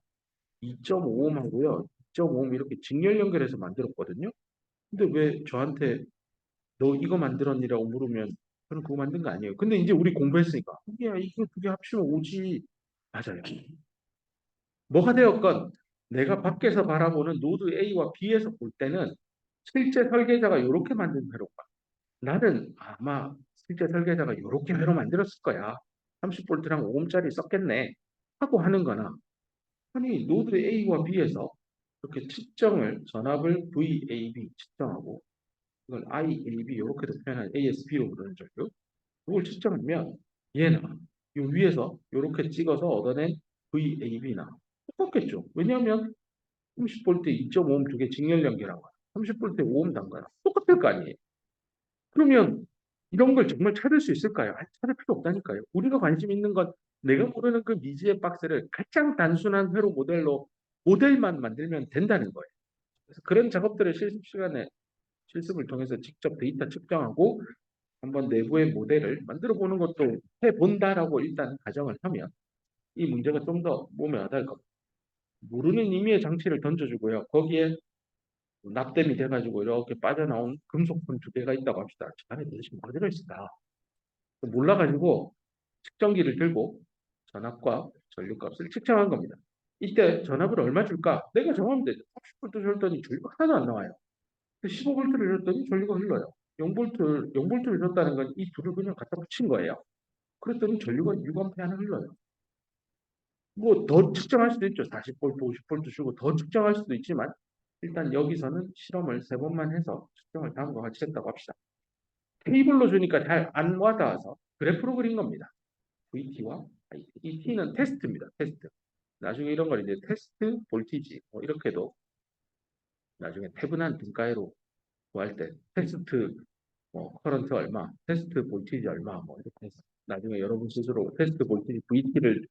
2.5ohm하고요. 2.5ohm 이렇게 직렬 연결해서 만들었거든요. 근데 왜 저한테 너 이거 만들었니라고 물으면 저는 그거 만든 거 아니에요. 근데 이제 우리 공부했으니까 야 이거 두 개 합치면 오지. 맞아요. 뭐가 되었건 내가 밖에서 바라보는 노드 A와 B에서 볼 때는 실제 설계자가 이렇게 만든 회로가 나는 아마 실제 설계자가 이렇게 회로 만들었을 거야. 30V랑 5ohm짜리 썼겠네 하고 하는 거나 아니 노드 A와 B에서 이렇게 측정을 전압을 VAB 측정하고 이걸 IAB 이렇게도 표현한 ASB로 부르는 전류 그걸 측정하면 얘나 이 위에서 이렇게 찍어서 얻어낸 VAB나 똑같겠죠. 왜냐하면 30V 2.5ohm 두 개 직렬 연결한 거야. 30V 5ohm 단거야. 똑같을 거 아니에요. 그러면 이런 걸 정말 찾을 수 있을까요? 찾을 필요 없다니까요. 우리가 관심 있는 건 내가 모르는 그 미지의 박스를 가장 단순한 회로 모델로 모델만 만들면 된다는 거예요. 그래서 그런 작업들을 실습 시간에 실습을 통해서 직접 데이터 측정하고 한번 내부의 모델을 만들어 보는 것도 해본다라고 일단 가정을 하면 이 문제가 좀 더 몸에 와닿을 겁니다. 모르는 의미의 장치를 던져주고요. 거기에 납땜이 돼가지고 이렇게 빠져나온 금속품 두 개가 있다고 합시다. 저 안에 도대체 뭐가 들어있을까? 몰라가지고 측정기를 들고 전압과 전류값을 측정한 겁니다. 이때 전압을 얼마 줄까? 내가 정하면 되죠. 30V 줬더니 전류가 하나도 안 나와요. 15V를 줬더니 전류가 흘러요. 0V를 줬다는 건 이 둘을 그냥 갖다 붙인 거예요. 그랬더니 전류가 6A 하나 흘러요. 뭐 더 측정할 수도 있죠. 40V, 50V 주고 더 측정할 수도 있지만 일단 여기서는 실험을 3번만 해서 측정을 다음과 같이 했다고 합시다. 테이블로 주니까 잘 안 와닿아서 그래프로 그린 겁니다. VT와 IT. 이 T는 테스트입니다. 테스트. 나중에 이런 걸 이제 테스트 볼티지 뭐 이렇게도 나중에 태분한 등가해로 구할 때 테스트 뭐 커런트 얼마, 테스트 볼티지 얼마 뭐 이렇게 해서 나중에 여러분 스스로 테스트 볼티지 VT를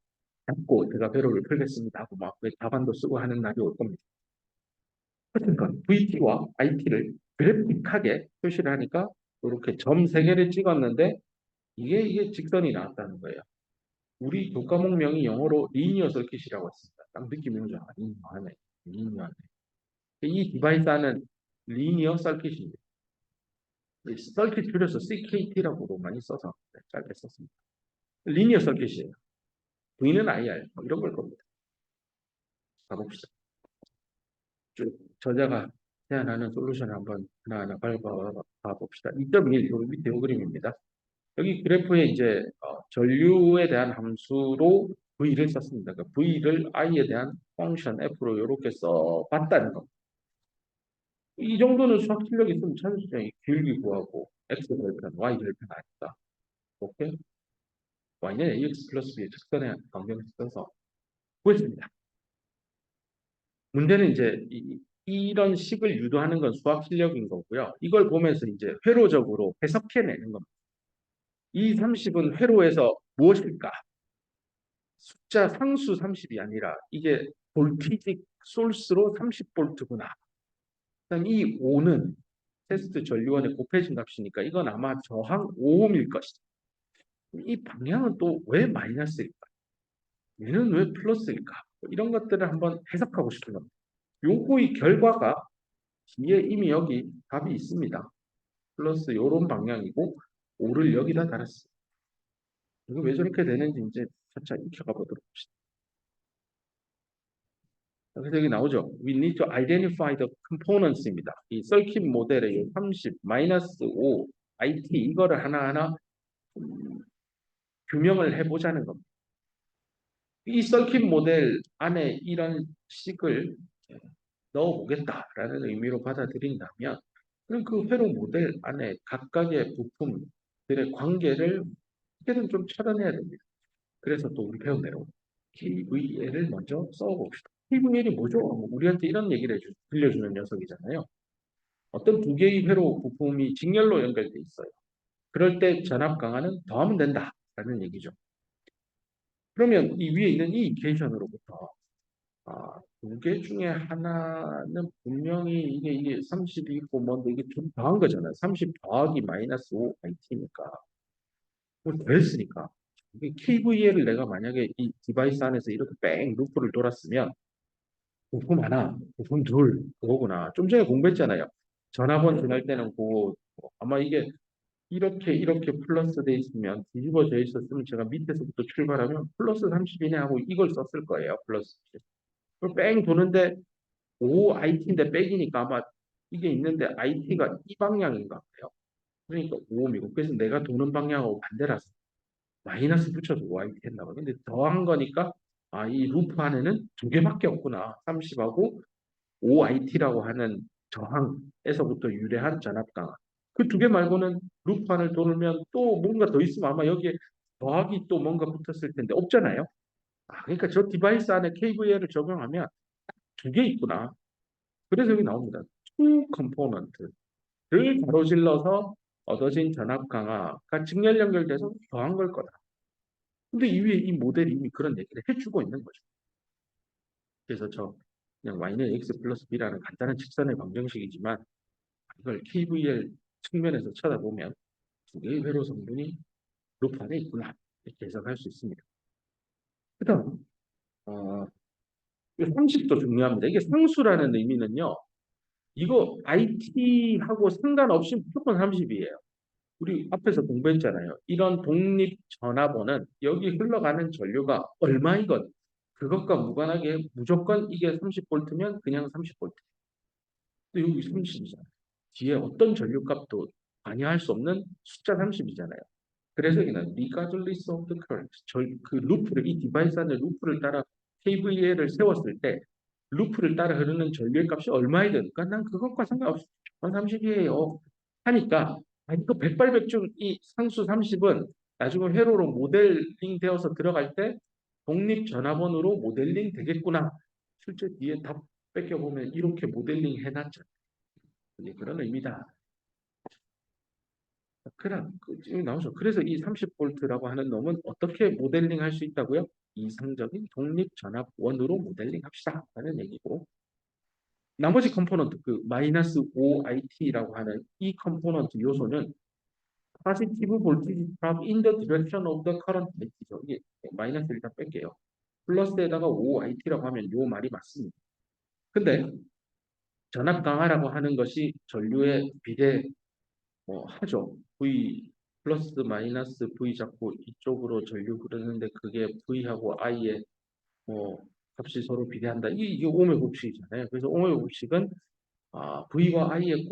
잡고 제가 회로를 풀겠습니다 하고 막 답안도 쓰고 하는 날이 올 겁니다. 어쨌든 VT와 IT를 그래픽하게 표시를 하니까 이렇게 점 3개를 찍었는데 이게 직선이 나왔다는 거예요. 우리 교과목명이 영어로 리니어 서킷이라고 했습니다. 딱 느낌이 오죠. 리니어하네. 리니어하네. 이 디바이스 안은 리니어 서킷입니다. 서킷 줄여서 CKT라고도 많이 써서 짧게 썼습니다. 리니어 서킷이에요. V는 IR 뭐 이런 걸 겁니다. 가봅시다. 쭉. 저자가 제안하는 솔루션을 한번 하나하나 밟아 봅시다. 2.1, 여기 밑에 이 그림입니다. 여기 그래프에 이제 전류에 대한 함수로 V를 썼습니다. 그러니까 V를 I에 대한 펑션 F로 이렇게 써봤다는 거. 이 정도는 수학 실력이 있으면 찾으시죠. 길게 구하고 X 별편, Y 별편 아니다. 오케이? Y는 AX 플러스 B의 직선의 방정식 써서 구했습니다. 문제는 이제 이런 식을 유도하는 건 수학 실력인 거고요. 이걸 보면서 이제 회로적으로 해석해내는 겁니다. 이 30은 회로에서 무엇일까? 숫자 상수 30이 아니라 이게 볼티직 소스로 30볼트구나. 그다음 이 5는 테스트 전류원의 곱해진 값이니까 이건 아마 저항 5옴일 것이다. 이 방향은 또 왜 마이너스일까? 얘는 왜 플러스일까? 이런 것들을 한번 해석하고 싶은 겁니다. 요거의 결과가 뒤에 이미 여기 답이 있습니다. 플러스 요런 방향이고 5를 여기다 달았어요. 이거 왜 저렇게 되는지 이제 차차 익혀가 보도록 합시다. 그래서 여기 나오죠. We need to identify the components입니다. 이 서킷 모델의 30, 마이너스 5, IT 이거를 하나하나 규명을 해보자는 겁니다. 이 서킷 모델 안에 이런 식을 넣어보겠다라는 의미로 받아들인다면 그럼 그 회로 모델 안에 각각의 부품들의 관계를 어떻게든 좀 찾아내야 됩니다. 그래서 또 우리 배운 대로 KVL을 먼저 써봅시다. KVL이 뭐죠? 우리한테 이런 얘기를 들려주는 녀석이잖아요. 어떤 두 개의 회로 부품이 직렬로 연결돼 있어요. 그럴 때 전압 강화는 더하면 된다라는 얘기죠. 그러면 이 위에 있는 이 이퀘이션으로부터 두 개 중에 하나는 분명히 이게 30이 있고 뭔데 이게 좀 더한 거잖아요. 30 더하기 마이너스 5 IT니까. 그걸 더했으니까. 이게 KVL을 내가 만약에 이 디바이스 안에서 이렇게 뺑 루프를 돌았으면 부품 하나, 부품 둘, 그거구나. 좀 전에 공부했잖아요. 전압원 지날 때는 아마 이게 이렇게 플러스 돼 있으면 뒤집어져 있었으면 제가 밑에서부터 출발하면 플러스 30이네 하고 이걸 썼을 거예요. 플러스 30. 뺑 도는데 OIT인데 백이니까 아마 이게 있는데 IT가 이 방향인가 봐요. 그러니까 5옴이고 그래서 내가 도는 방향하고 반대라서 마이너스 붙여서 OIT 했나 봐요. 근데 더한 거니까 이 루프 안에는 두 개밖에 없구나. 30하고 OIT라고 하는 저항에서부터 유래한 전압 강화. 그 두 개 말고는 루프 안을 돌면 또 뭔가 더 있으면 아마 여기에 더하기 또 뭔가 붙었을 텐데 없잖아요. 그러니까 저 디바이스 안에 KVL을 적용하면 두 개 있구나. 그래서 여기 나옵니다. two component를 가로질러서 얻어진 전압 강화가 직렬 연결돼서 더한 걸 거다. 근데 이 위에 이 모델이 이미 그런 얘기를 해주고 있는 거죠. 그래서 그냥 y는 x 플러스 b라는 간단한 직선의 방정식이지만 이걸 KVL 측면에서 쳐다보면 두 개의 회로 성분이 루프 안에 있구나 이렇게 해석할 수 있습니다. 그다음 상식도 중요합니다. 이게 상수라는 의미는요. 이거 IT하고 상관없이 무조건 30이에요. 우리 앞에서 공부했잖아요. 이런 독립 전압원은 여기 흘러가는 전류가 얼마이건 그것과 무관하게 무조건 이게 30볼트면 그냥 30볼트. 근데 여기 30이잖아요. 뒤에 어떤 전류값도 관여할 수 없는 숫자 30이잖아요. 그래서 여기는 regardless of the current. 그 루프를 이 디바이스 안에 루프를 따라 KVL을 세웠을 때 루프를 따라 흐르는 전류의 값이 얼마이든 그러니까 난 그것과 상관없이 30이에요. 하니까 이거 백발백중 이 상수 30은 나중에 회로로 모델링 되어서 들어갈 때 독립전압원으로 모델링 되겠구나. 실제 뒤에 답 뺏겨보면 이렇게 모델링 해놨죠. 그런 의미다. 지금 나오죠. 그래서 이 30볼트라고 하는 놈은 어떻게 모델링 할 수 있다고요? 이상적인 독립전압원으로 모델링 합시다. 라는 얘기고. 나머지 컴포넌트, 그 마이너스 5IT라고 하는 이 컴포넌트 요소는 positive voltage drop in the direction of the current IT죠. 이게 마이너스 일단 뺄게요. 플러스에다가 5IT라고 하면 요 말이 맞습니다. 근데 전압 강화라고 하는 것이 전류에 비례 하죠. V 플러스 마이너스 V 잡고 이쪽으로 전류 흐르는데 그게 V하고 I의 값이 서로 비례한다. 이게 오음의 법칙이잖아요. 그래서 오음의 법칙은 V와 I의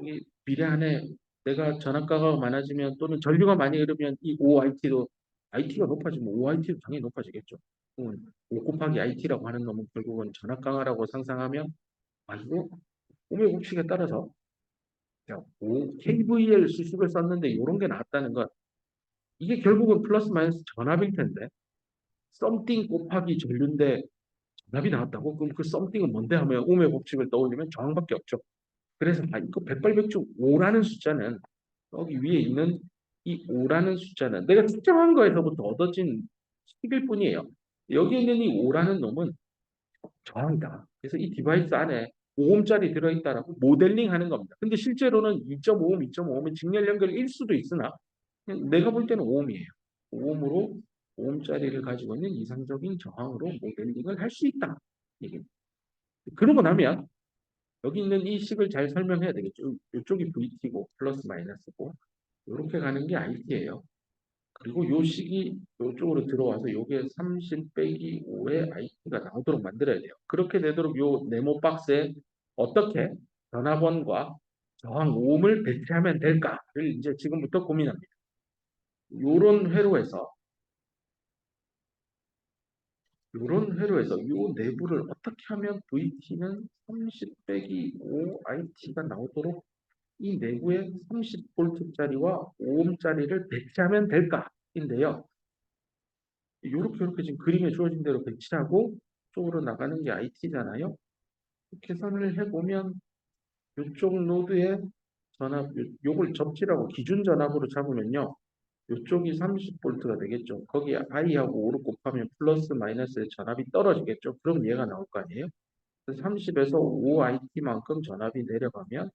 이 비례하네. 내가 전압가가 많아지면 또는 전류가 많이 흐르면 이 OIT도 IT가 높아지면 OIT도 당연히 높아지겠죠. 5 곱하기 IT라고 하는 놈은 결국은 전압 강화라고 상상하면 이거 오메 법칙에 따라서 KVL 수식을 썼는데 이런 게 나왔다는 건 이게 결국은 플러스 마이너스 전압일 텐데 썸띵 곱하기 전류인데 전압이 나왔다고? 그럼 그 썸띵은 뭔데 하면 오메 법칙을 떠올리면 저항밖에 없죠. 그래서 이거 백발백중 5라는 숫자는 여기 위에 있는 이 5라는 숫자는 내가 측정한 거에서부터 얻어진 식일 뿐이에요. 여기 있는 이 5라는 놈은 저항이다. 그래서 이 디바이스 안에 5옴짜리 들어있다라고 모델링 하는 겁니다. 근데 실제로는 2.5옴, 2.5옴은 직렬 연결일 수도 있으나 내가 볼 때는 5옴이에요. 5옴으로 5옴짜리를 가지고 있는 이상적인 저항으로 모델링을 할 수 있다. 이게. 그러고 나면 여기 있는 이 식을 잘 설명해야 되겠죠. 이쪽이 VT고 플러스 마이너스고 이렇게 가는 게 IT예요. 그리고 요 식이 이쪽으로 들어와서 요게 30 빼기 5의 IT가 나오도록 만들어야 돼요. 그렇게 되도록 요 네모 박스에 어떻게 전압원과 저항 오음을 배치하면 될까를 이제 지금부터 고민합니다. 요런 회로에서 요 내부를 어떻게 하면 VT는 30 빼기 5 IT가 나오도록 이 내부에 30V짜리와 5ohm짜리를 배치하면 될까인데요. 이렇게 지금 그림에 주어진 대로 배치하고 쪽으로 나가는 게 IT잖아요. 계산을 해보면 이쪽 노드에 전압, 요걸 접지라고 기준 전압으로 잡으면요. 이쪽이 30V가 되겠죠. 거기에 I하고 5를 곱하면 플러스 마이너스의 전압이 떨어지겠죠. 그럼 얘가 나올 거 아니에요. 30에서 5IT만큼 전압이 내려가면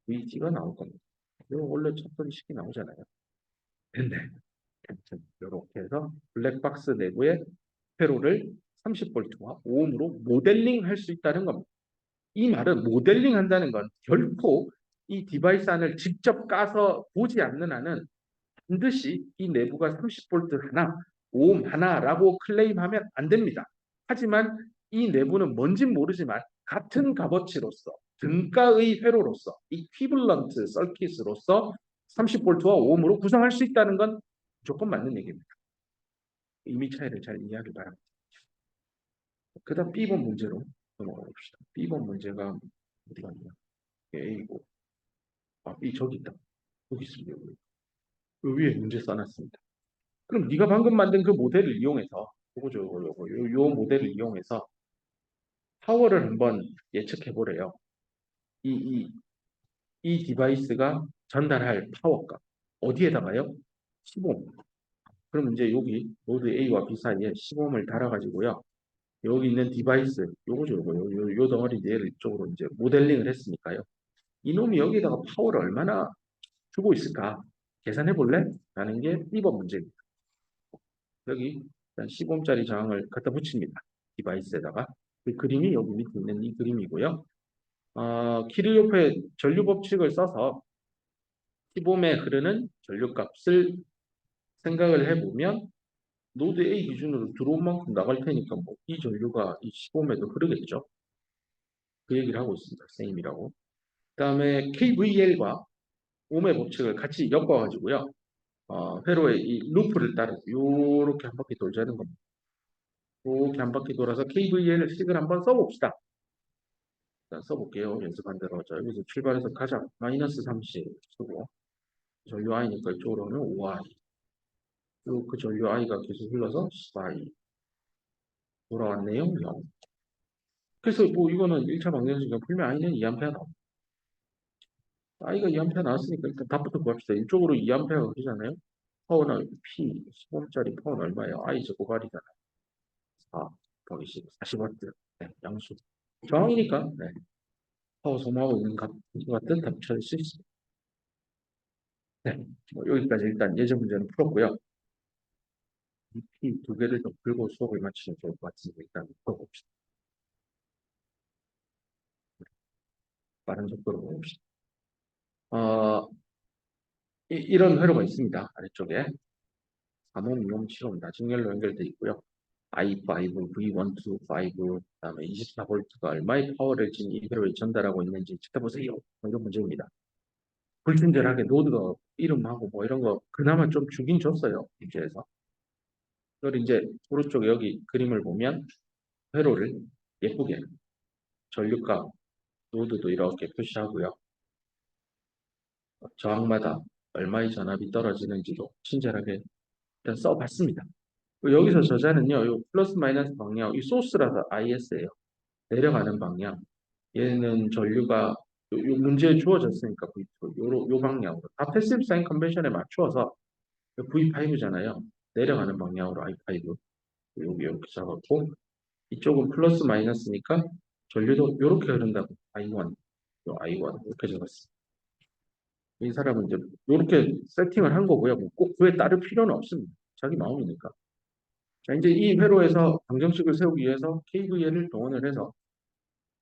VT가 나올 겁니다. 이거 원래 쳤던 식이 나오잖아요. 근데 이렇게 해서 블랙박스 내부에 회로를 30V와 5ohm으로 모델링 할 수 있다는 겁니다. 이 말은 모델링 한다는 건 결코 이 디바이스 안을 직접 까서 보지 않는 한은 반드시 이 내부가 30V 하나, 5ohm 하나라고 클레임하면 안 됩니다. 하지만 이 내부는 뭔진 모르지만 같은 값어치로서 등가의 회로로서 이퀴블런트 서킷으로서 30V와 5ohm으로 구성할 수 있다는 건 무조건 맞는 얘기입니다. 의미 차이를 잘 이해하길 바랍니다. 그 다음 B번 문제로 넘어가 봅시다. B번 문제가 어디 갔냐? A고. B 저기 있다. 여기 있습니다. 여기 위에 문제 써놨습니다. 그럼 네가 방금 만든 그 모델을 이용해서 요거 모델을 이용해서 파워를 한번 예측해 보래요. 이 디바이스가 전달할 파워가 어디에다가요? 15옴. 그럼 이제 여기 노드 A와 B 사이에 15옴을 달아가지고요. 여기 있는 디바이스, 요 덩어리 얘를 이쪽으로 이제 모델링을 했으니까요. 이놈이 여기다가 파워를 얼마나 주고 있을까? 계산해 볼래? 라는 게 B번 문제입니다. 여기 15옴짜리 저항을 갖다 붙입니다. 디바이스에다가. 그 그림이 여기 밑에 있는 이 그림이고요. 키르요프의 전류 법칙을 써서 15옴에 흐르는 전류값을 생각을 해보면 노드 A 기준으로 들어온 만큼 나갈 테니까 뭐 이 전류가 이 15옴에도 흐르겠죠. 그 얘기를 하고 있습니다. 쌤이라고. 그 다음에 KVL과 옴의 법칙을 같이 엮어가지고요. 회로의 이 루프를 따르고 요렇게 한 바퀴 돌자는 겁니다. 이렇게 한 바퀴 돌아서 KVL 식을 한번 써봅시다. 일단 써볼게요. 연습한 대로. 자, 여기서 출발해서 가자. 마이너스 30 쓰고 전류 I니까 이쪽으로는 5I. 그리고 그 전류 I가 계속 흘러서 10I. 돌아왔네요. 0. 그래서 뭐 이거는 1차 방정식이니까 풀면 I는 2A 나옵니다. I가 2A 나왔으니까 일단 답부터 구합시다. 이쪽으로 2A가 흐르잖아요. 파워는 P 15짜리 파워는 얼마예요? I 제곱 R이잖아요. 4 더하기 10, 40W. 네, 양수. 저항이니까 네. 파워 소모하고 있는 같은 답 찾을 수 있습니다. 네, 뭐 여기까지 일단 예제 문제는 풀었고요. 이 P 두 개를 좀 풀고 수업을 마치면 좋을 것 같으니까 일단 풀어봅시다. 빠른 속도로 보봅시다. 이런 회로가 있습니다. 아래쪽에 3옴, 2옴, 7옴 나직렬로 연결되어 있고요. I5, V12, 5, 그다음에 24V가 얼마의 파워를 지금 이 회로에 전달하고 있는지 지켜보세요. 뭐 이런 문제입니다. 불친절하게 노드가 이름하고 뭐 이런 거 그나마 좀 주긴 줬어요. 문제에서. 그리고 이제 오른쪽에 여기 그림을 보면 회로를 예쁘게 전류값 노드도 이렇게 표시하고요. 저항마다 얼마의 전압이 떨어지는지도 친절하게 일단 써봤습니다. 여기서 저자는요, 이 플러스 마이너스 방향, 이 소스라서 IS예요. 내려가는 방향. 얘는 전류가 요 문제에 주어졌으니까 V2, 요 방향으로. 다 패시브 사인 컨벤션에 맞추어서 V5잖아요. 내려가는 방향으로 I5. 여기 이렇게 잡았고, 이쪽은 플러스 마이너스니까 전류도 이렇게 흐른다고. I1, 요 I1 이렇게 적었어요. 이 사람은 이제 이렇게 세팅을 한 거고요. 뭐꼭 그에 따를 필요는 없습니다. 자기 마음이니까. 자, 이제 이 회로에서 방정식을 세우기 위해서 KVL을 동원을 해서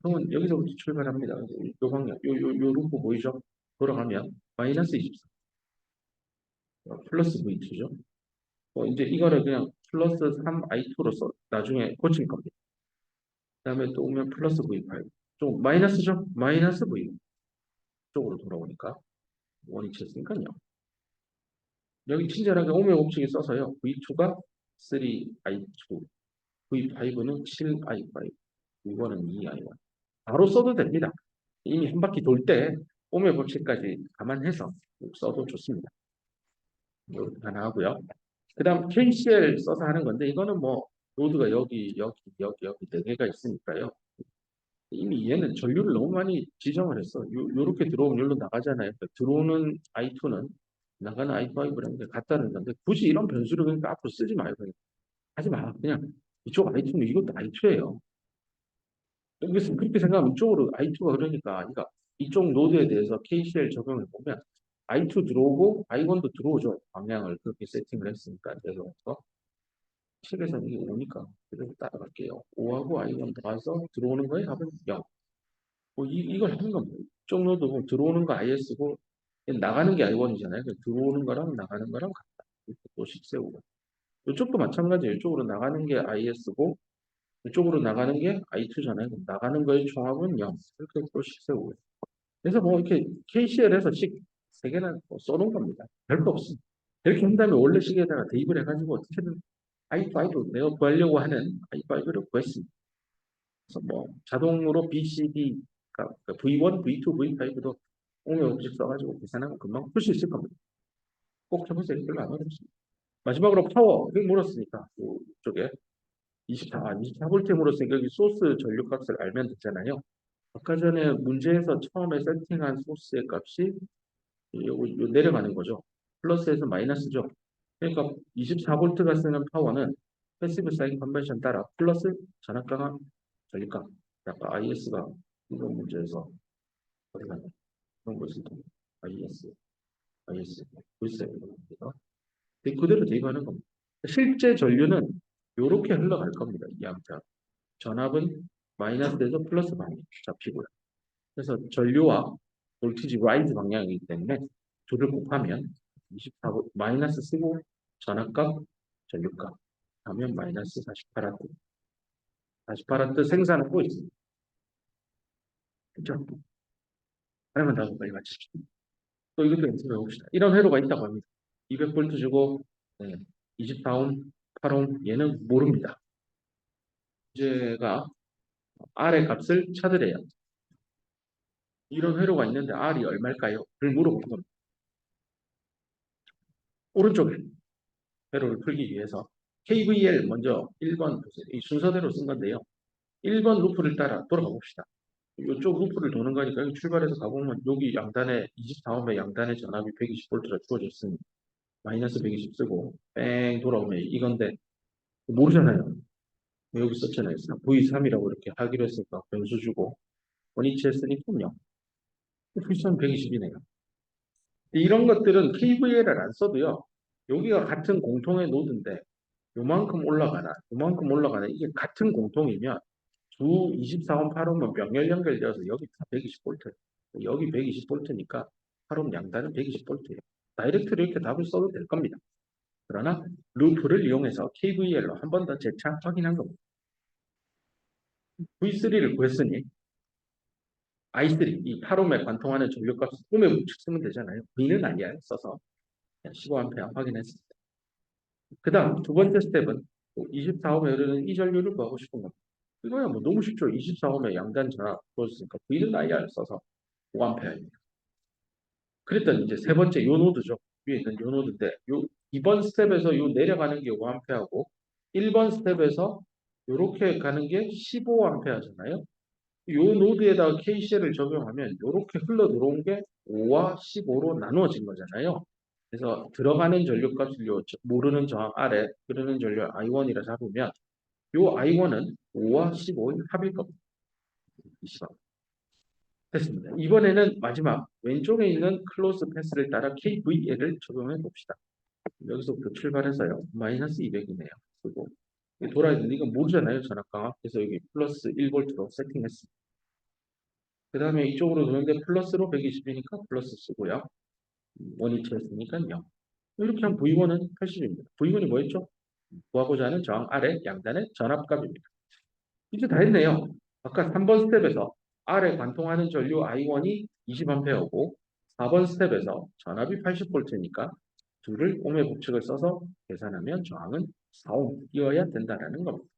그러면 여기서부터 출발합니다. 요 방향, 요 루프 보이죠? 돌아가면 마이너스 24, 플러스 V2죠. 이제 이거를 그냥 플러스 3I2로서 나중에 고칠 겁니다. 그 다음에 또 오면 플러스 V5. 좀 마이너스죠? 마이너스 V 쪽으로 돌아오니까 원위치했으니까요. 여기 친절하게 오명 곱식이 써서요. V2가 3I2, V5는 7I5, 이거는 2I1. 바로 써도 됩니다. 이미 한 바퀴 돌 때 오명 법칙까지 감안해서 써도 좋습니다. 이렇게 하나 하고요. 그 다음 KCL 써서 하는 건데 이거는 뭐 노드가 여기 네 개가 있으니까요. 이미 얘는 전류를 너무 많이 지정을 했어. 요렇게 들어오면 여기로 나가잖아요. 그러니까 들어오는 I2는 나가는 I5라는 게 같다는 건데 굳이 이런 변수를 그러니까 앞으로 쓰지 말고 그냥 하지 마. 그냥 이쪽 I2는 이것도 I2예요. 그래서 그렇게 생각하면 이쪽으로 I2가 그러니까 이쪽 노드에 대해서 KCL 적용을 보면 I2 들어오고 I1도 들어오죠. 방향을 그렇게 세팅을 했으니까. 그래서 책에서는 이게 5니까 그대로 따라갈게요. 5하고 I1 더해서 들어오는 거에 답은 0. 이걸 하는 겁니다. 이쪽 노드 보면 들어오는 거 IS고 나가는 게 I1이잖아요. 들어오는 거랑 나가는 거랑 같다. 이렇게 또식 세우고. 이쪽도 마찬가지예요. 이쪽으로 나가는 게 IS고 이쪽으로 나가는 게 I2잖아요. 나가는 거의 총합은 0. 이렇게 또식 세우고. 그래서 뭐 이렇게 KCL에서 식 3개나 써놓은 겁니다. 별거 없습니다. 이렇게 한 다음에 원래 식에다가 대입을 해가지고 어떻게든 I5 내가 구하려고 하는 I5를 구했습니다. 그래서 뭐 자동으로 BCD가 V1, V2, V5도 오면 음식 써가지고 계산하면 금방 풀 수 있을 겁니다. 꼭 해보세요. 별로 안 어렵습니다. 마지막으로 파워, 이거 물었으니까 이쪽에 24V 물었으니까 여기 소스 전류값을 알면 되잖아요. 아까 전에 문제에서 처음에 세팅한 소스의 값이 요 내려가는 거죠. 플러스에서 마이너스죠. 그러니까 24V가 쓰는 파워는 패시브 사인 컨벤션 따라 플러스 전압 강한 전류값. 아까 IS가 이런 문제에서 어디 갔나? 그런 거 있을 텐데. IS 글쎄 이거 그대로 대입하는 겁니다. 실제 전류는 이렇게 흘러갈 겁니다. 이 양자. 전압은 마이너스에서 플러스 방향 잡히고요. 그래서 전류와 볼티지 라이즈 방향이기 때문에 둘을 곱하면 24V 마이너스 쓰고 전압값 전류값 하면 마이너스 48W 48W 생산하고 있습니다. 그렇죠? 하나만 더 빨리 맞추십시오. 또 이것도 연습해 봅시다. 이런 회로가 있다고 합니다. 200V 주고 24옴, 8옴 얘는 모릅니다. 문제가 R의 값을 찾으래요. 이런 회로가 있는데 R이 얼마일까요? 그걸 물어보는 겁니다. 오른쪽에 회로를 풀기 위해서 KVL 먼저 1번 보세요. 이 순서대로 쓴 건데요. 1번 루프를 따라 돌아가 봅시다. 이쪽 루프를 도는 거니까 여기 출발해서 가보면 여기 양단에 24옴의 양단의 전압이 120V가 주어졌으니 마이너스 120 쓰고 뺑 돌아오면 이건데 모르잖아요. 여기 썼잖아요. V3이라고 이렇게 하기로 했으니까 변수 주고 원위치 했으니까 0. V3 120이네요. 이런 것들은 KVL을 안 써도요. 여기가 같은 공통의 노드인데 요만큼 올라가나 이게 같은 공통이면 두 24옴 8옴은 병렬 연결되어서 여기 다 120V 여기 120V니까 8옴 양단은 120V예요. 다이렉트로 이렇게 답을 써도 될 겁니다. 그러나 루프를 이용해서 KVL로 한 번 더 재차 확인한 겁니다. V3를 구했으니 I3, 이 8옴에 관통하는 전류값을 옴에 묻혀 쓰면 되잖아요. V는 아니야 써서 15A 확인했습니다. 그 다음 두 번째 스텝은 24옴에 흐르는 이 전류를 구하고 싶은 겁니다. 이거야 뭐 너무 쉽죠. 24옴에 양단 전압 보였으니까 V는 IR 써서 5A입니다. 그랬더니 이제 세 번째 요 노드죠. 위에 있는 요 노드인데 요 2번 스텝에서 요 내려가는 게 5A하고 1번 스텝에서 요렇게 가는 게 15A잖아요. 요 노드에다가 KCL을 적용하면 요렇게 흘러 들어온 게 5와 15로 나누어진 거잖아요. 그래서 들어가는 전류값을 요 모르는 저항 아래 흐르는 전류 I1이라 잡으면 요 I1은 5와 15의 합일 겁니다. 20번. 됐습니다. 이번에는 마지막 왼쪽에 있는 클로즈 패스를 따라 KVL을 적용해 봅시다. 여기서부터 출발해서요. 마이너스 200이네요. 그리고 돌아야 되는데 이건 모르잖아요. 전압 강압. 그래서 여기 플러스 1V로 세팅했습니다. 그 다음에 이쪽으로 도는데 플러스로 120이니까 플러스 쓰고요. 원위치했으니까 0. 이렇게 하면 V1은 80입니다. V1이 뭐였죠? 구하고자 하는 저항 아래 양단의 전압값입니다. 이제 다 했네요. 아까 3번 스텝에서 R에 관통하는 전류 I1이 20A고 4번 스텝에서 전압이 80V니까 둘을 옴의 법칙을 써서 계산하면 저항은 4옴이어야 된다는 겁니다.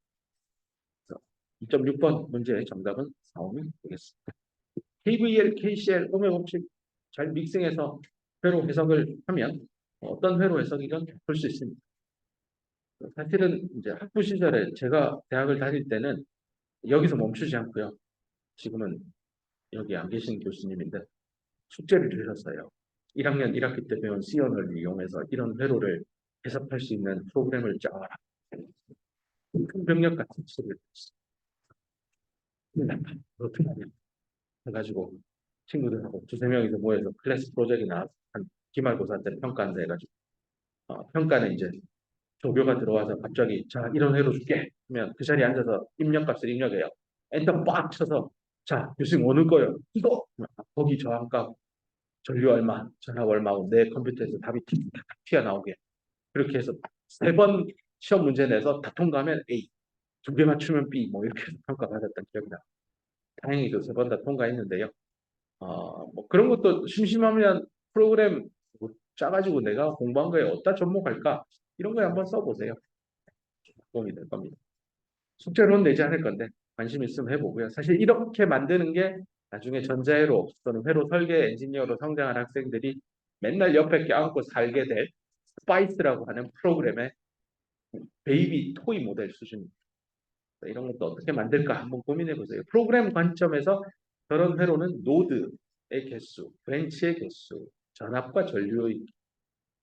2.6번 문제의 정답은 4옴이 되겠습니다. KVL, KCL, 옴의 법칙 잘 믹싱해서 회로 해석을 하면 어떤 회로 해석이건 볼 수 있습니다. 사실은 이제 학부 시절에 제가 대학을 다닐 때는 여기서 멈추지 않고요. 지금은 여기 안 계신 교수님인데 숙제를 주셨어요. 1학년 1학기 때 배운 C언어를 이용해서 이런 회로를 해석할 수 있는 프로그램을 짜와라. 큰 병력 같은 소리를 했어요. 어떻게 하냐 해가지고 친구들하고 두세 명이서 모여서 클래스 프로젝트나 한 기말고사 때 평가한다 해가지고 평가는 이제 조교가 들어와서 갑자기 자 이런 회로 줄게 하면 그 자리에 앉아서 입력값을 입력해요. 엔터 빡 쳐서 자 교수님 어느 거요? 이거 거기 저항값 전류 얼마 전압 얼마고 내 컴퓨터에서 답이 튀어나오게 그렇게 해서 3번 시험 문제 내서 다 통과하면 A 2개 맞추면 B 뭐 이렇게 해서 평가받았던 기억이 나. 다행히 그 3번 다 통과했는데요. 뭐 그런 것도 심심하면 프로그램 뭐 짜가지고 내가 공부한 거에 어디다 접목할까 이런 거에 한번 써보세요. 도움이 될 겁니다. 숙제로는 내지 않을 건데 관심 있으면 해보고요. 사실 이렇게 만드는 게 나중에 전자회로 또는 회로 설계 엔지니어로 성장한 학생들이 맨날 옆에 껴안고 살게 될 스파이스라고 하는 프로그램의 베이비 토이 모델 수준입니다. 이런 것도 어떻게 만들까 한번 고민해 보세요. 프로그램 관점에서 저런 회로는 노드의 개수, 브랜치의 개수, 전압과 전류의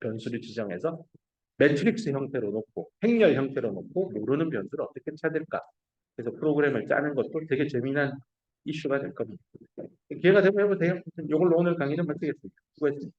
변수를 지정해서 매트릭스 형태로 놓고 행렬 형태로 놓고 모르는 변수를 어떻게 찾을까? 그래서 프로그램을 짜는 것도 되게 재미난 이슈가 될 겁니다. 기회가 되면 해보세요. 이걸로 오늘 강의는 마치겠습니다. 수고했습니다.